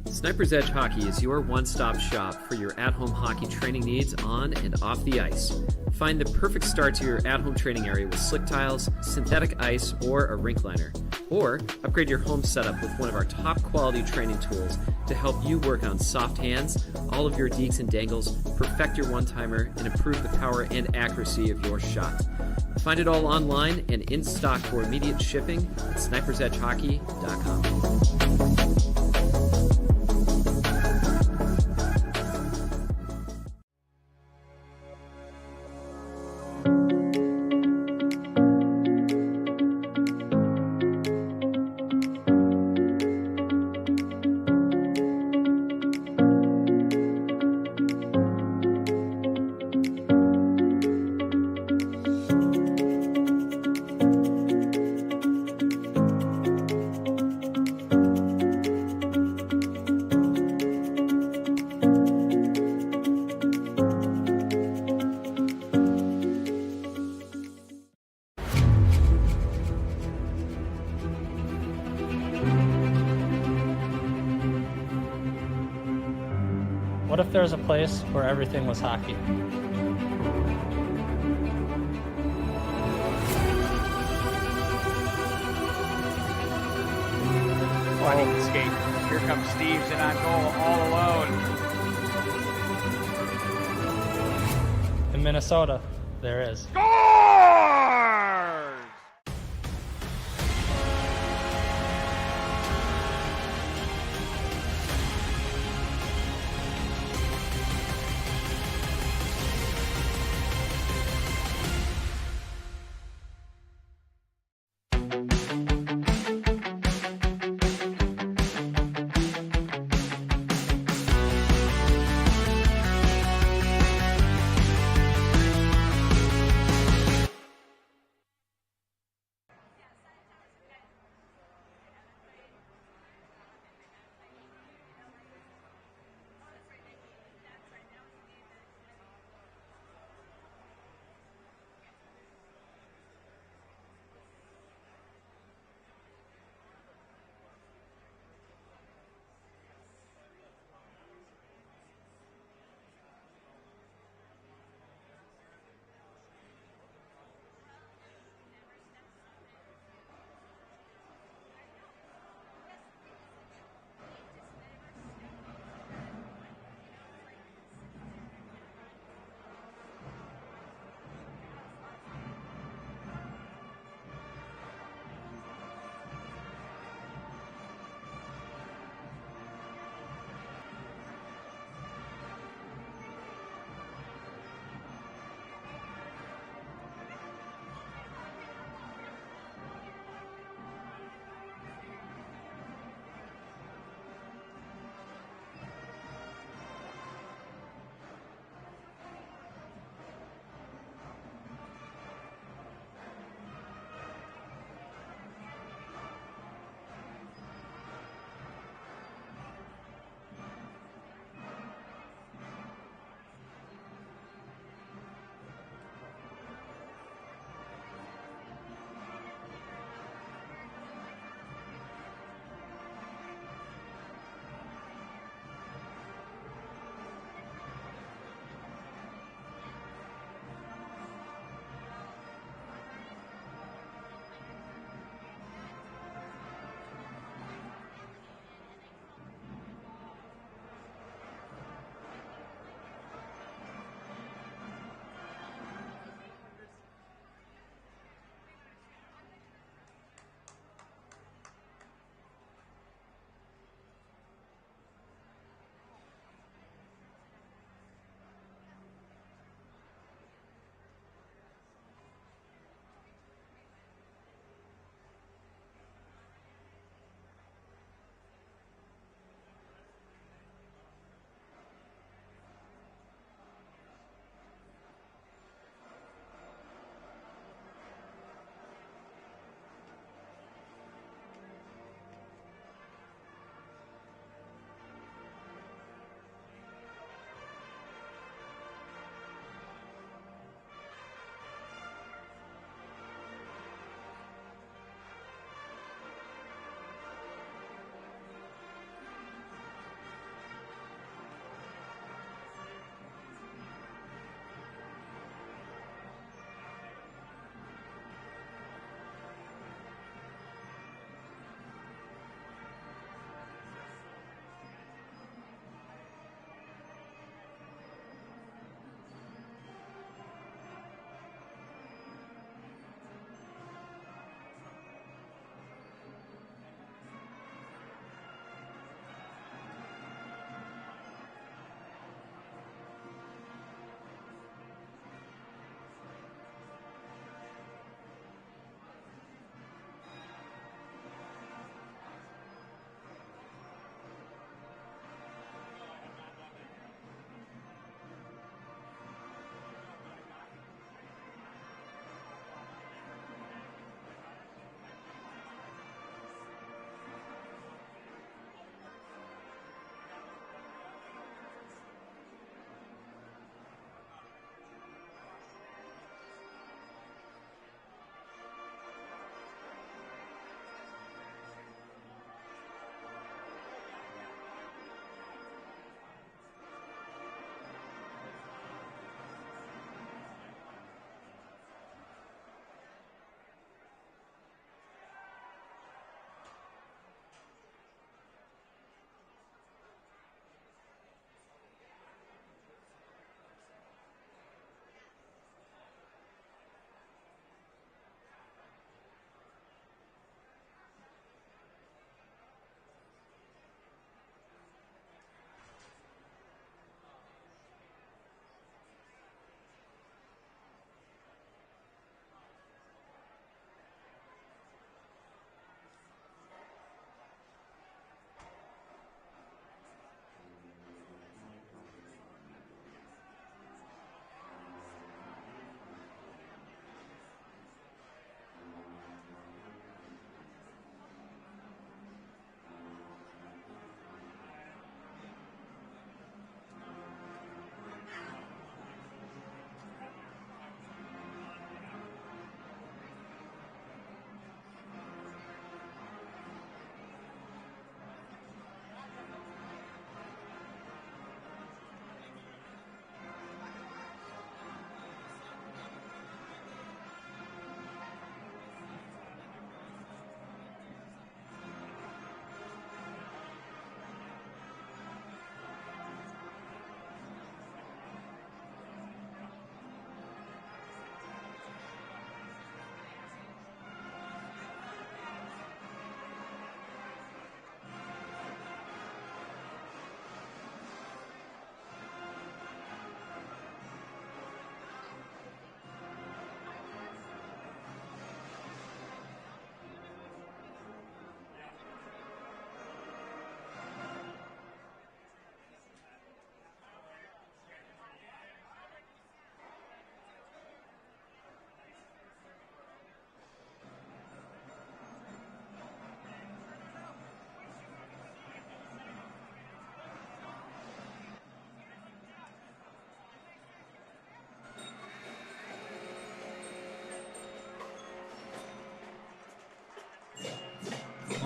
Sniper's Edge Hockey is your one-stop shop for your at-home hockey training needs on and off the ice. Find the perfect start to your at-home training area with slick tiles, synthetic ice, or a rink liner. Or upgrade your home setup with one of our top-quality training tools to help you work on soft hands, all of your deeks and dangles, perfect your one-timer, and improve the power and accuracy of your shot. Find it all online and in stock for immediate shipping at snipersedgehockey.com.
What if there was a place where everything was hockey?
Oh, he can skate. Here comes Steves in on goal all alone.
In Minnesota, there is.
Scores!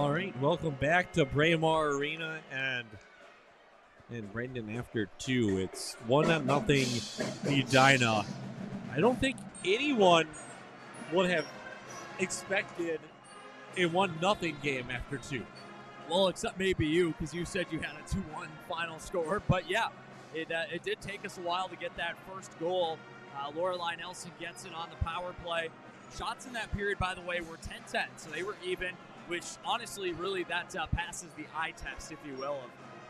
All right, welcome back to Braemar Arena, and Brendan, after 2, it's 1-0 Edina. I don't think anyone would have expected a 1-0 game after 2.
Well, except maybe you, because you said you had a 2-1 final score. But yeah, it did take us a while to get that first goal. Lorelei Nelson gets it on the power play. Shots in that period, by the way, were 10-10, so they were even, which honestly, really, that passes the eye test, if you will,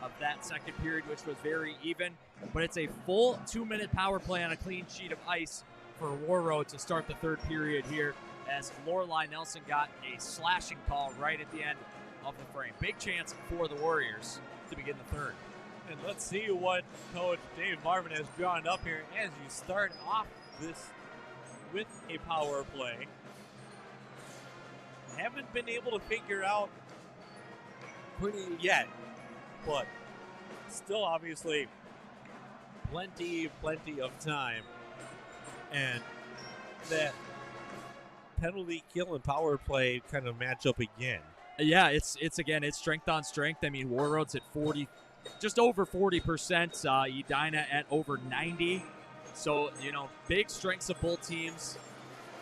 of that second period, which was very even. But it's a full 2-minute power play on a clean sheet of ice for Warroad to start the third period here, as Lorelei Nelson got a slashing call right at the end of the frame. Big chance for the Warriors to begin the third.
And let's see what Coach Dave Marvin has drawn up here as you start off this with a power play. Haven't been able to figure out pretty yet, but still obviously plenty of time. And that penalty kill and power play kind of match up again.
Yeah, it's strength on strength. I mean, Warroad's at 40, just over 40%. Edina at over 90. So, big strengths of both teams.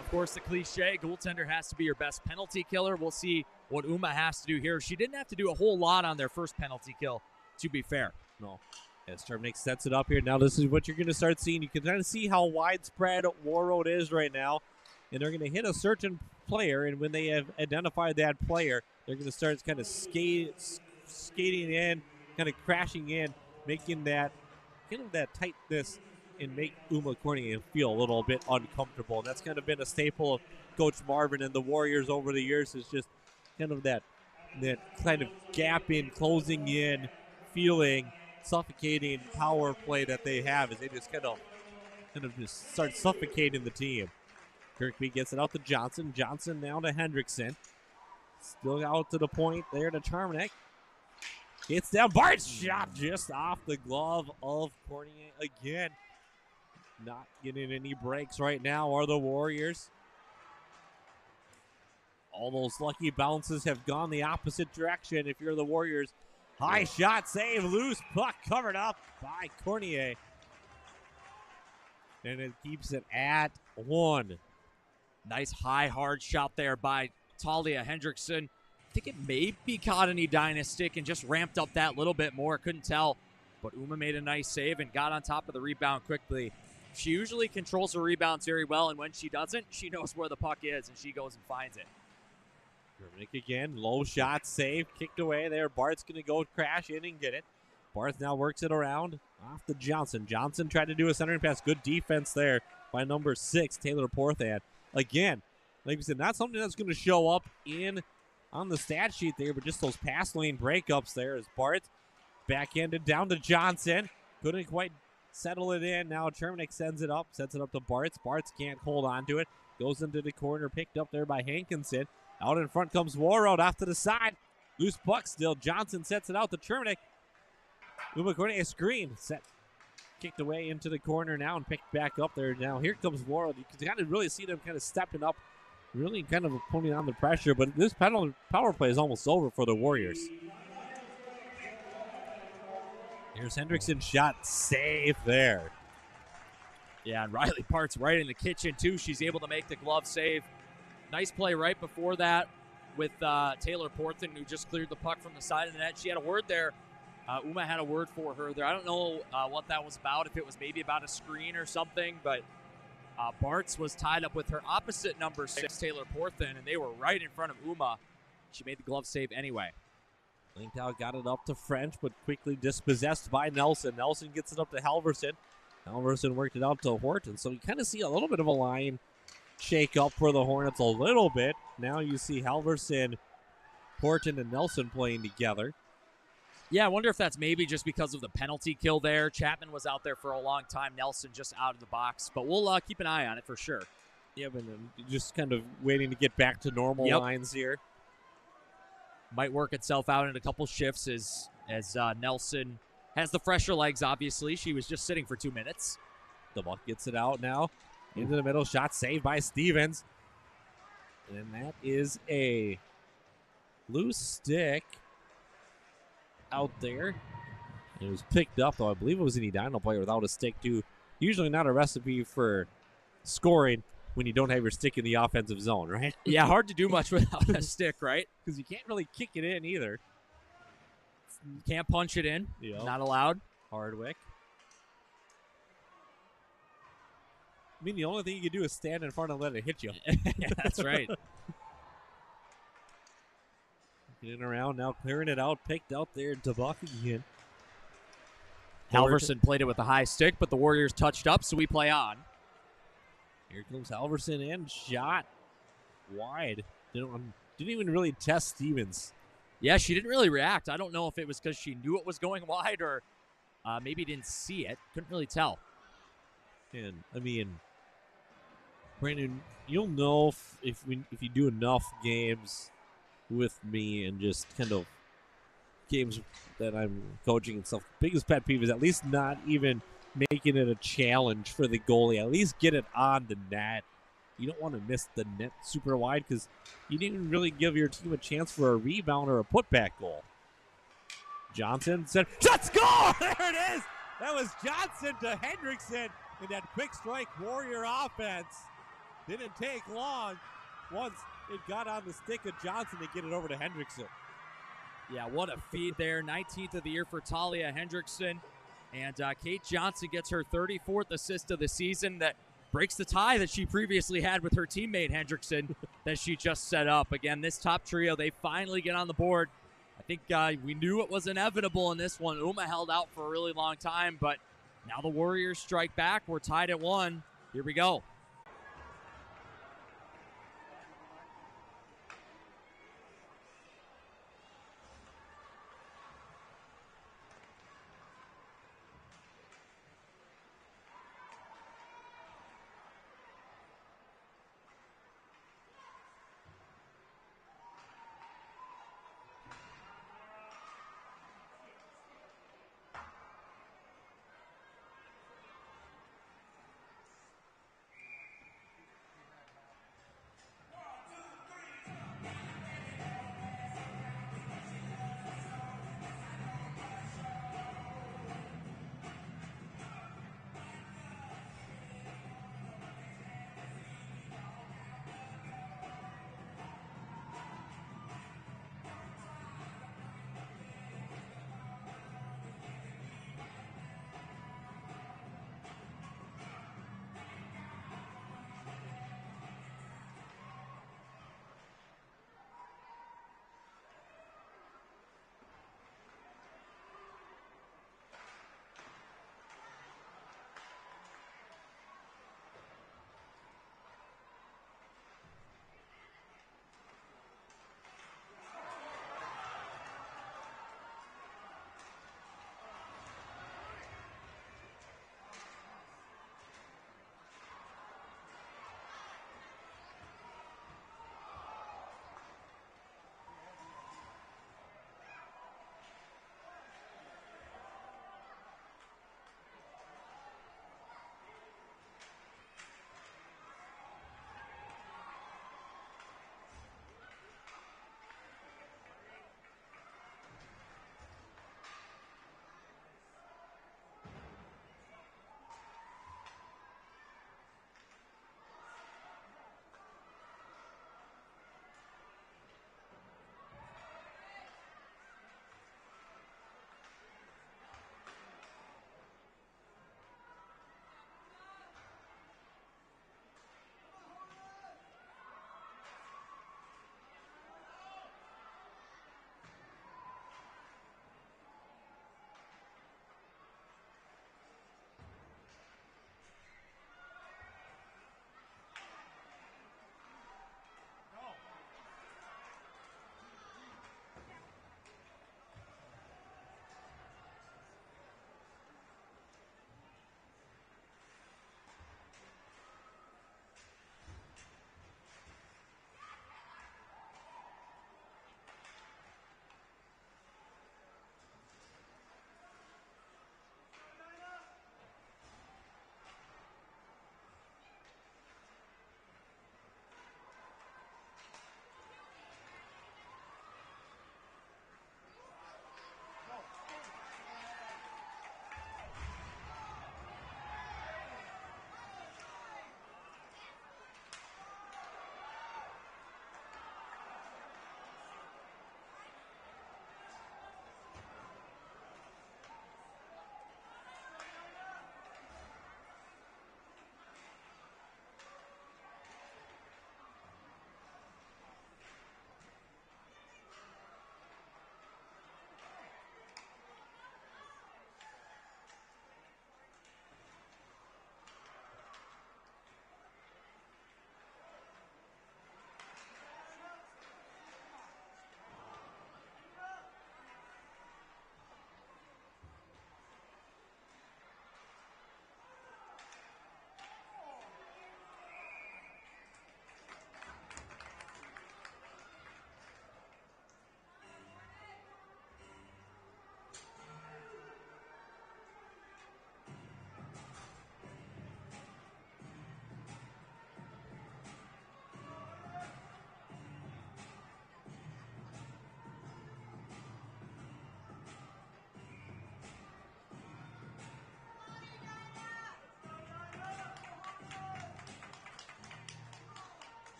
Of course, the cliche, goaltender has to be your best penalty killer. We'll see what Uma has to do here. She didn't have to do a whole lot on their first penalty kill, to be fair.
No. As Terminic sets it up here. Now this is what you're going to start seeing. You can kind of see how widespread Warroad is right now. And they're going to hit a certain player, and when they have identified that player, they're going to start kind of skating in, kind of crashing in, making that kind of that tightness and make Uma Cornier feel a little bit uncomfortable. And that's kind of been a staple of Coach Marvin and the Warriors over the years, is just kind of that kind of gap in, closing in, feeling, suffocating power play that they have, as they just kind of just start suffocating the team. Kirkby gets it out to Johnson. Johnson now to Hendrickson. Still out to the point there to Terminic. Gets down. Bart's shot just off the glove of Cornier again. Not getting any breaks right now are the Warriors. All those lucky bounces have gone the opposite direction if you're the Warriors. High shot, save, loose puck covered up by Cornier. And it keeps it at 1.
Nice high, hard shot there by Talia Hendrickson. I think it maybe caught an Edina stick and just ramped up that little bit more. Couldn't tell. But Uma made a nice save and got on top of the rebound quickly. She usually controls her rebounds very well, and when she doesn't, she knows where the puck is, and she goes and finds it.
Terminic again, low shot, save, kicked away there. Bart's going to go crash in and get it. Barth now works it around off to Johnson. Johnson tried to do a centering pass. Good defense there by number 6, Taylor Porthan. Again, like we said, not something that's going to show up on the stat sheet there, but just those pass lane breakups there as Barth backhanded down to Johnson. Couldn't quite settle it in. Now Terminic sets it up to Bartz. Bartz can't hold on to it. Goes into the corner, picked up there by Hankinson. Out in front comes Warroad off to the side. Loose puck still. Johnson sets it out to Terminic. Uma Cornier, a screen set. Kicked away into the corner now and picked back up there. Now here comes Warroad. You can kind of really see them kind of stepping up, really kind of putting on the pressure. But this power play is almost over for the Warriors. Here's Hendrickson's shot. Save there.
Yeah, and Riley Part's right in the kitchen, too. She's able to make the glove save. Nice play right before that with Taylor Porthan, who just cleared the puck from the side of the net. She had a word there. Uma had a word for her there. I don't know what that was about, if it was maybe about a screen or something, but Bartz was tied up with her opposite number 6, Taylor Porthan, and they were right in front of Uma. She made the glove save anyway.
Linktow got it up to French, but quickly dispossessed by Nelson. Nelson gets it up to Halverson. Halverson worked it out to Horton. So you kind of see a little bit of a line shake up for the Hornets a little bit. Now you see Halverson, Horton, and Nelson playing together.
Yeah, I wonder if that's maybe just because of the penalty kill there. Chapman was out there for a long time. Nelson just out of the box. But we'll keep an eye on it for sure.
Yeah, but just kind of waiting to get back to normal lines here.
Might work itself out in a couple shifts as Nelson has the fresher legs, obviously. She was just sitting for 2 minutes.
The Buck gets it out now. Into the middle. Shot saved by Stevens. And that is a Loose stick out there. It was picked up, though. I believe it was an Edina player without a stick, too. Usually not a recipe for scoring when you don't have your stick in the offensive zone, right?
Yeah, hard to do much without a stick, right?
Because you can't really kick it in either.
You can't punch it in.
Yep.
Not allowed.
Hardwick. I mean, the only thing you can do is stand in front and let it hit you.
Yeah, that's right.
Getting around now, clearing it out, picked out there, DeBuck again.
Halverson played it with a high stick, but the Warriors touched up, so we play on.
Here comes Halverson in, shot wide. Didn't even really test Stevens.
Yeah, she didn't really react. I don't know if it was because she knew it was going wide or maybe didn't see it. Couldn't really tell.
And I mean, Brandon, you'll know if you do enough games with me and just kind of games that I'm coaching and stuff. Biggest pet peeve is at least not even making it a challenge for the goalie. At least get it on the net. You don't want to miss the net super wide because you didn't even really give your team a chance for a rebound or a putback goal. Johnson said, "Let's go!" There it is. That was Johnson to Hendrickson in that quick strike Warrior offense. Didn't take long once it got on the stick of Johnson to get it over to Hendrickson.
Yeah, what a feed there. 19th of the year for Talia Hendrickson. And Kate Johnson gets her 34th assist of the season that breaks the tie that she previously had with her teammate Hendrickson that she just set up. Again, this top trio, they finally get on the board. I think we knew it was inevitable in this one. Uma held out for a really long time, but now the Warriors strike back. We're tied at 1. Here we go.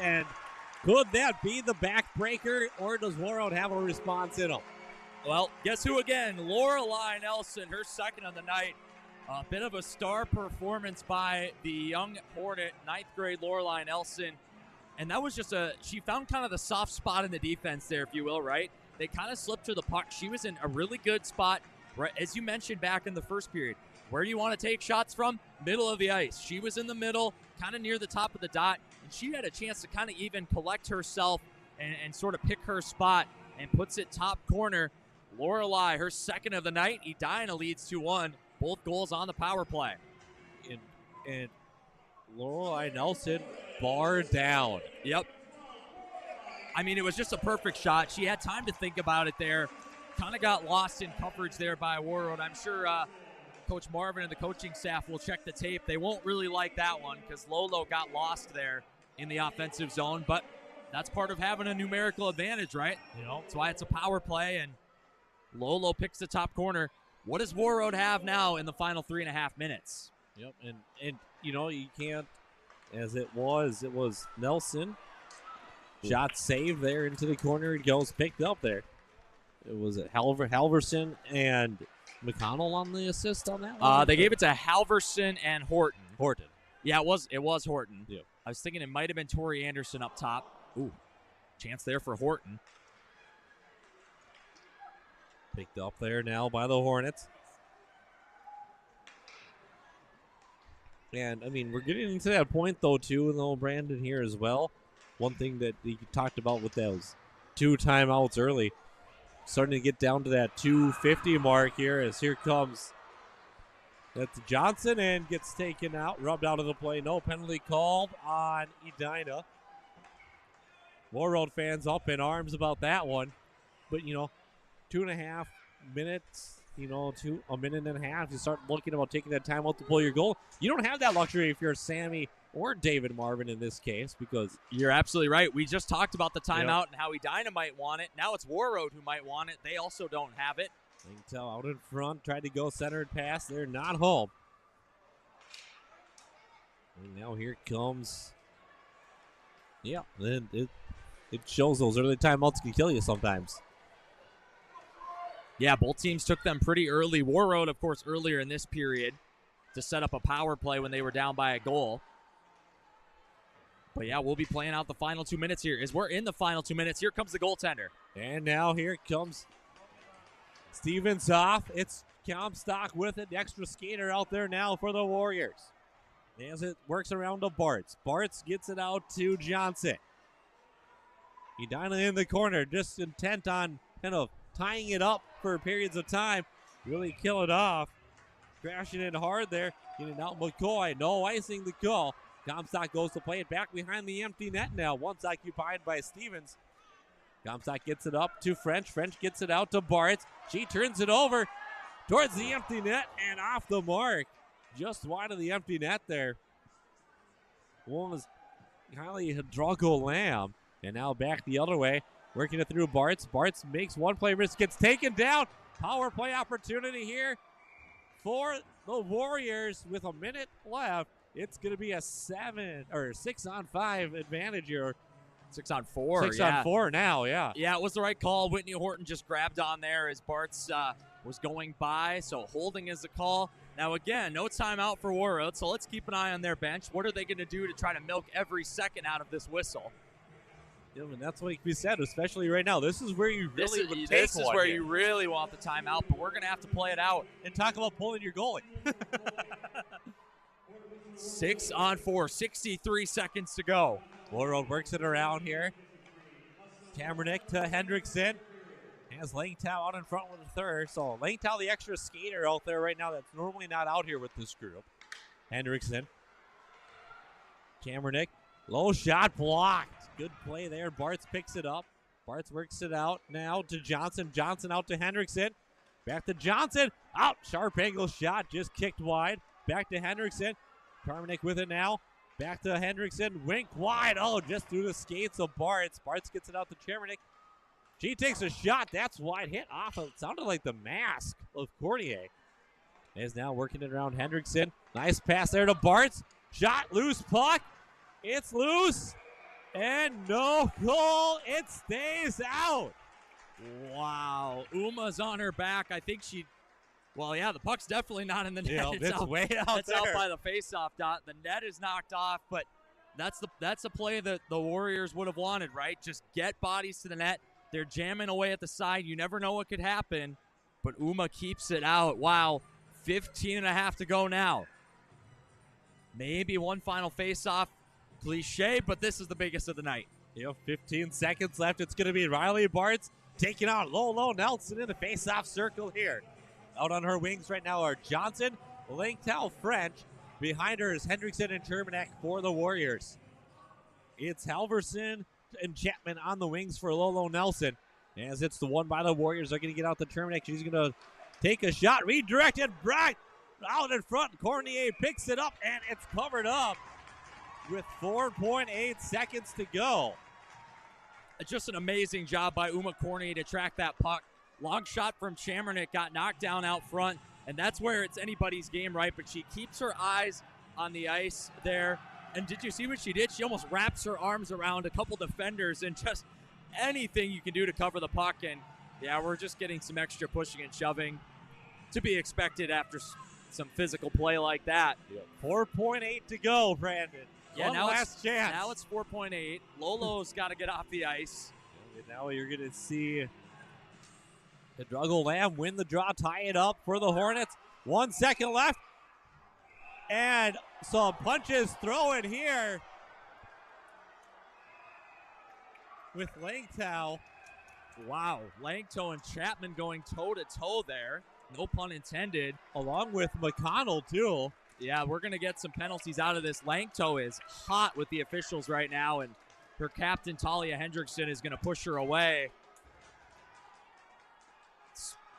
And could that be the backbreaker, or does Warroad have a response in them?
Well, guess who again? Lorelei Nelson, her second of the night. A bit of a star performance by the young Hornet, 9th grade Lorelei Nelson. And that was just she found kind of the soft spot in the defense there, if you will, right? They kind of slipped her the puck. She was in a really good spot, right, as you mentioned back in the first period. Where do you want to take shots from? Middle of the ice. She was in the middle, kind of near the top of the dot, and she had a chance to kind of even collect herself and sort of pick her spot and puts it top corner. Lorelei, her second of the night. Edina leads 2-1. Both goals on the power play.
And Lorelei Nelson, bar down.
Yep. I mean, it was just a perfect shot. She had time to think about it there. Kind of got lost in coverage there by Warroad. I'm sure Coach Marvin and the coaching staff will check the tape. They won't really like that one because Lolo got lost there in the offensive zone. But that's part of having a numerical advantage, right? You know, that's why it's a power play, and Lolo picks the top corner. What does Warroad have now in the final 3.5 minutes?
Yep, and you know, you can't, as it was Nelson. Shot saved there into the corner. It goes picked up there. It was Halverson and McConnell on the assist on that one?
They gave it to Halverson and Horton.
Horton.
Yeah, it was Horton.
Yeah.
I was thinking it might have been Tori Anderson up top. Ooh, chance there for Horton.
Picked up there now by the Hornets. And, I mean, we're getting into that point, though, too, though, Brandon, here as well. One thing that you talked about with those 2 timeouts early, starting to get down to that 2:50 mark here, as here comes that's Johnson and gets taken out, rubbed out of the play. No penalty called on Edina. Warroad fans up in arms about that one. But, 2.5 minutes, a minute and a half, you start looking about taking that time out to pull your goal. You don't have that luxury if you're Sammy or David Marvin in this case, because
you're absolutely right. We just talked about the timeout and how Edina might want it. Now it's Warroad who might want it. They also don't have it.
Langtell out in front, tried to go centered pass. They're not home. And now here comes. Yeah, then it shows those early timeouts can kill you sometimes.
Yeah, both teams took them pretty early. Warroad, of course, earlier in this period to set up a power play when they were down by a goal. But, yeah, we'll be playing out the final 2 minutes here. As we're in the final 2 minutes, here comes the goaltender.
And now here comes Stevens off. It's Comstock with it. The extra skater out there now for the Warriors. As it works around to Bartz. Bartz gets it out to Johnson. Edina in the corner, just intent on kind of tying it up for periods of time. Really kill it off. Crashing in hard there. Getting out McCoy. No icing the call. Comstock goes to play it back behind the empty net now. Once occupied by Stevens. Comstock gets it up to French. French gets it out to Bartz. She turns it over towards the empty net and off the mark. Just wide of the empty net there. One was Kylie Hidrogo Lamb. And now back the other way. Working it through Bartz. Bartz makes one play risk. Gets taken down. Power play opportunity here for the Warriors with a minute left. It's going to be a 6-on-5 advantage here.
6-on-4.
6-on-4 now, yeah.
Yeah, it was the right call. Whitney Horton just grabbed on there as Bartz was going by, so holding is the call. Now, again, no timeout for Warroad, so let's keep an eye on their bench. What are they going to do to try to milk every second out of this whistle?
Yeah, and that's what we said, especially right now. This is where you really would take
This is where
here.
you really want the timeout, but we're going to have to play it out.
And talk about pulling your goalie.
6-on-4, 63 seconds to go.
Warroad works it around here. Kamernick to Hendrickson. Has Langtau out in front with the third. So Langtau, the extra skater out there right now that's normally not out here with this group. Hendrickson. Kamernick. Low shot blocked. Good play there. Bartz picks it up. Bartz works it out now to Johnson. Johnson out to Hendrickson. Back to Johnson. Out. Sharp angle shot. Just kicked wide. Back to Hendrickson. Kamernick with it now. Back to Hendrickson. Wink wide. Oh, just through the skates of Bartz. Bartz gets it out to Kamernick. She takes a shot. That's wide. Hit off. It sounded like the mask of Courtier. Is now working it around Hendrickson. Nice pass there to Bartz. Shot. Loose puck. It's loose. And no goal. It stays out.
Wow. Uma's on her back. I think well, yeah, the puck's definitely not in the net.
It's way out
It's
there.
out by the faceoff dot. The net is knocked off, but that's the play that the Warriors would have wanted, right? Just get bodies to the net. They're jamming away at the side. You never know what could happen, but Uma keeps it out. Wow, 15 and a half to go now. Maybe one final faceoff. Cliche, but this is the biggest of the night.
15 seconds left. It's going to be Riley Bartz taking on Lolo Nelson in the face-off circle here. Out on her wings right now are Johnson, Langtel, French. Behind her is Hendrickson and Terminac for the Warriors. It's Halverson and Chapman on the wings for Lolo Nelson. As it's the one by the Warriors, they're going to get out the Terminac. She's going to take a shot, redirected, right out in front. Cornier picks it up, and it's covered up with 4.8 seconds to go.
Just an amazing job by Uma Cornier to track that puck. Long shot from Chamernick got knocked down out front, and that's where it's anybody's game, right? But she keeps her eyes on the ice there. And did you see what she did? She almost wraps her arms around a couple defenders and just anything you can do to cover the puck. And, yeah, we're just getting some extra pushing and shoving to be expected after some physical play like that.
4.8 to go, Brandon.
Yeah,
One last chance.
Now it's 4.8. Lolo's got to get off the ice.
And now you're going to see the Druggle Lamb win the draw, tie it up for the Hornets. 1 second left. And some punches thrown here with Langtow.
Wow, Langto and Chapman going toe-to-toe there. No pun intended.
Along with McConnell, too.
Yeah, we're going to get some penalties out of this. Langto is hot with the officials right now, and her captain, Talia Hendrickson, is going to push her away.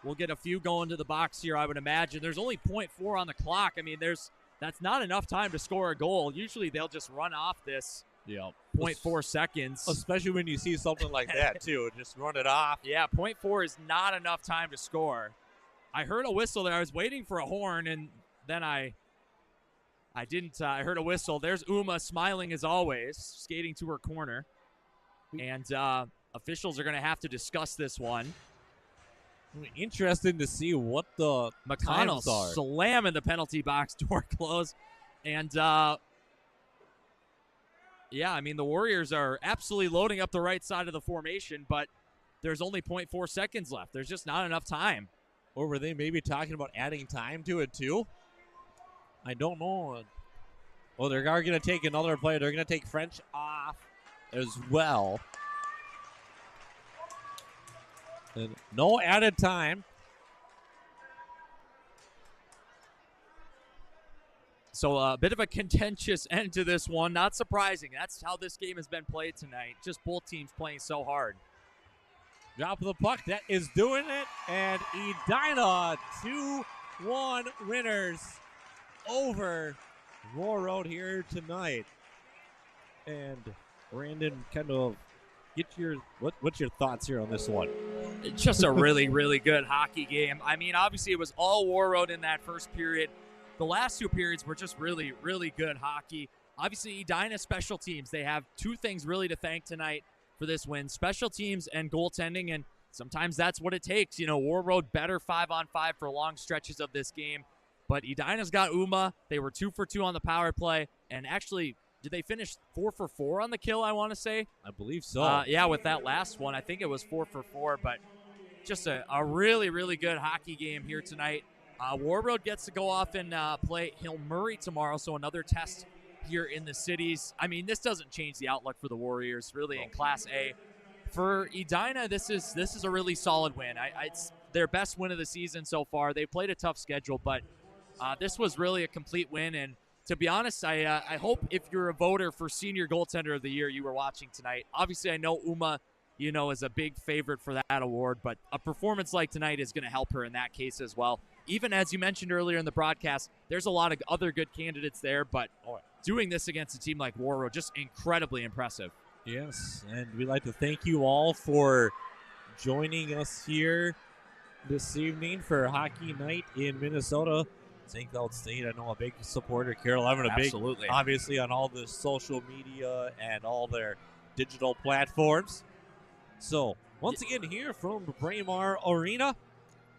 We'll get a few going to the box here, I would imagine. There's only 0.4 on the clock. I mean, that's not enough time to score a goal. Usually they'll just run off this 0.4 seconds.
Especially when you see something like that, too. Just run it off.
Yeah, 0.4 is not enough time to score. I heard a whistle there. I was waiting for a horn, and then I didn't. I heard a whistle. There's Uma smiling as always, skating to her corner. And officials are going to have to discuss this one.
Interesting to see what the
McConnell
times are.
Slamming the penalty box, door closed. And, yeah, I mean, the Warriors are absolutely loading up the right side of the formation, but there's only 0.4 seconds left. There's just not enough time.
Or were they maybe talking about adding time to it, too? I don't know. Well, they're going to take another player. They're going to take French off as well. And no added time.
So a bit of a contentious end to this one. Not surprising. That's how this game has been played tonight. Just both teams playing so hard.
Drop of the puck. That is doing it. And Edina 2-1 winners over Warroad here tonight. And Brandon, kind of get your what's your thoughts here on this one?
Just a really, really good hockey game. I mean, obviously it was all Warroad in that first period. The last two periods were just really, really good hockey. Obviously, Edina special teams, they have two things really to thank tonight for this win. Special teams and goaltending, and sometimes that's what it takes. You know, Warroad better 5-on-5 for long stretches of this game. But Edina's got Uma. They were 2 for 2 on the power play. And actually, did they finish 4 for 4 on the kill, I want to say?
I believe so.
Yeah, with that last one. I think it was 4 for 4. But just a really, really good hockey game here tonight. Warroad gets to go off and play Hill Murray tomorrow, so another test here in the cities. I mean, this doesn't change the outlook for the Warriors, really, in Class A. For Edina, this is a really solid win. It's their best win of the season so far. They played a tough schedule, but this was really a complete win. And to be honest, I hope if you're a voter for Senior Goaltender of the Year, you were watching tonight. Obviously, I know Uma, is a big favorite for that award, but a performance like tonight is going to help her in that case as well. Even as you mentioned earlier in the broadcast, there's a lot of other good candidates there, but doing this against a team like Warroad, just incredibly impressive.
Yes, and we'd like to thank you all for joining us here this evening for Hockey Night in Minnesota. St. Cloud State, I know a big supporter. Carol Evan, obviously on all the social media and all their digital platforms. So once again here from Braemar Arena,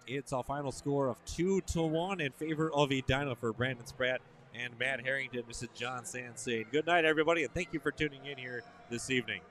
it's a final score of 2-1 in favor of Edina for Brandon Spratt and Matt Harrington. This is John Sands saying good night, everybody, and thank you for tuning in here this evening.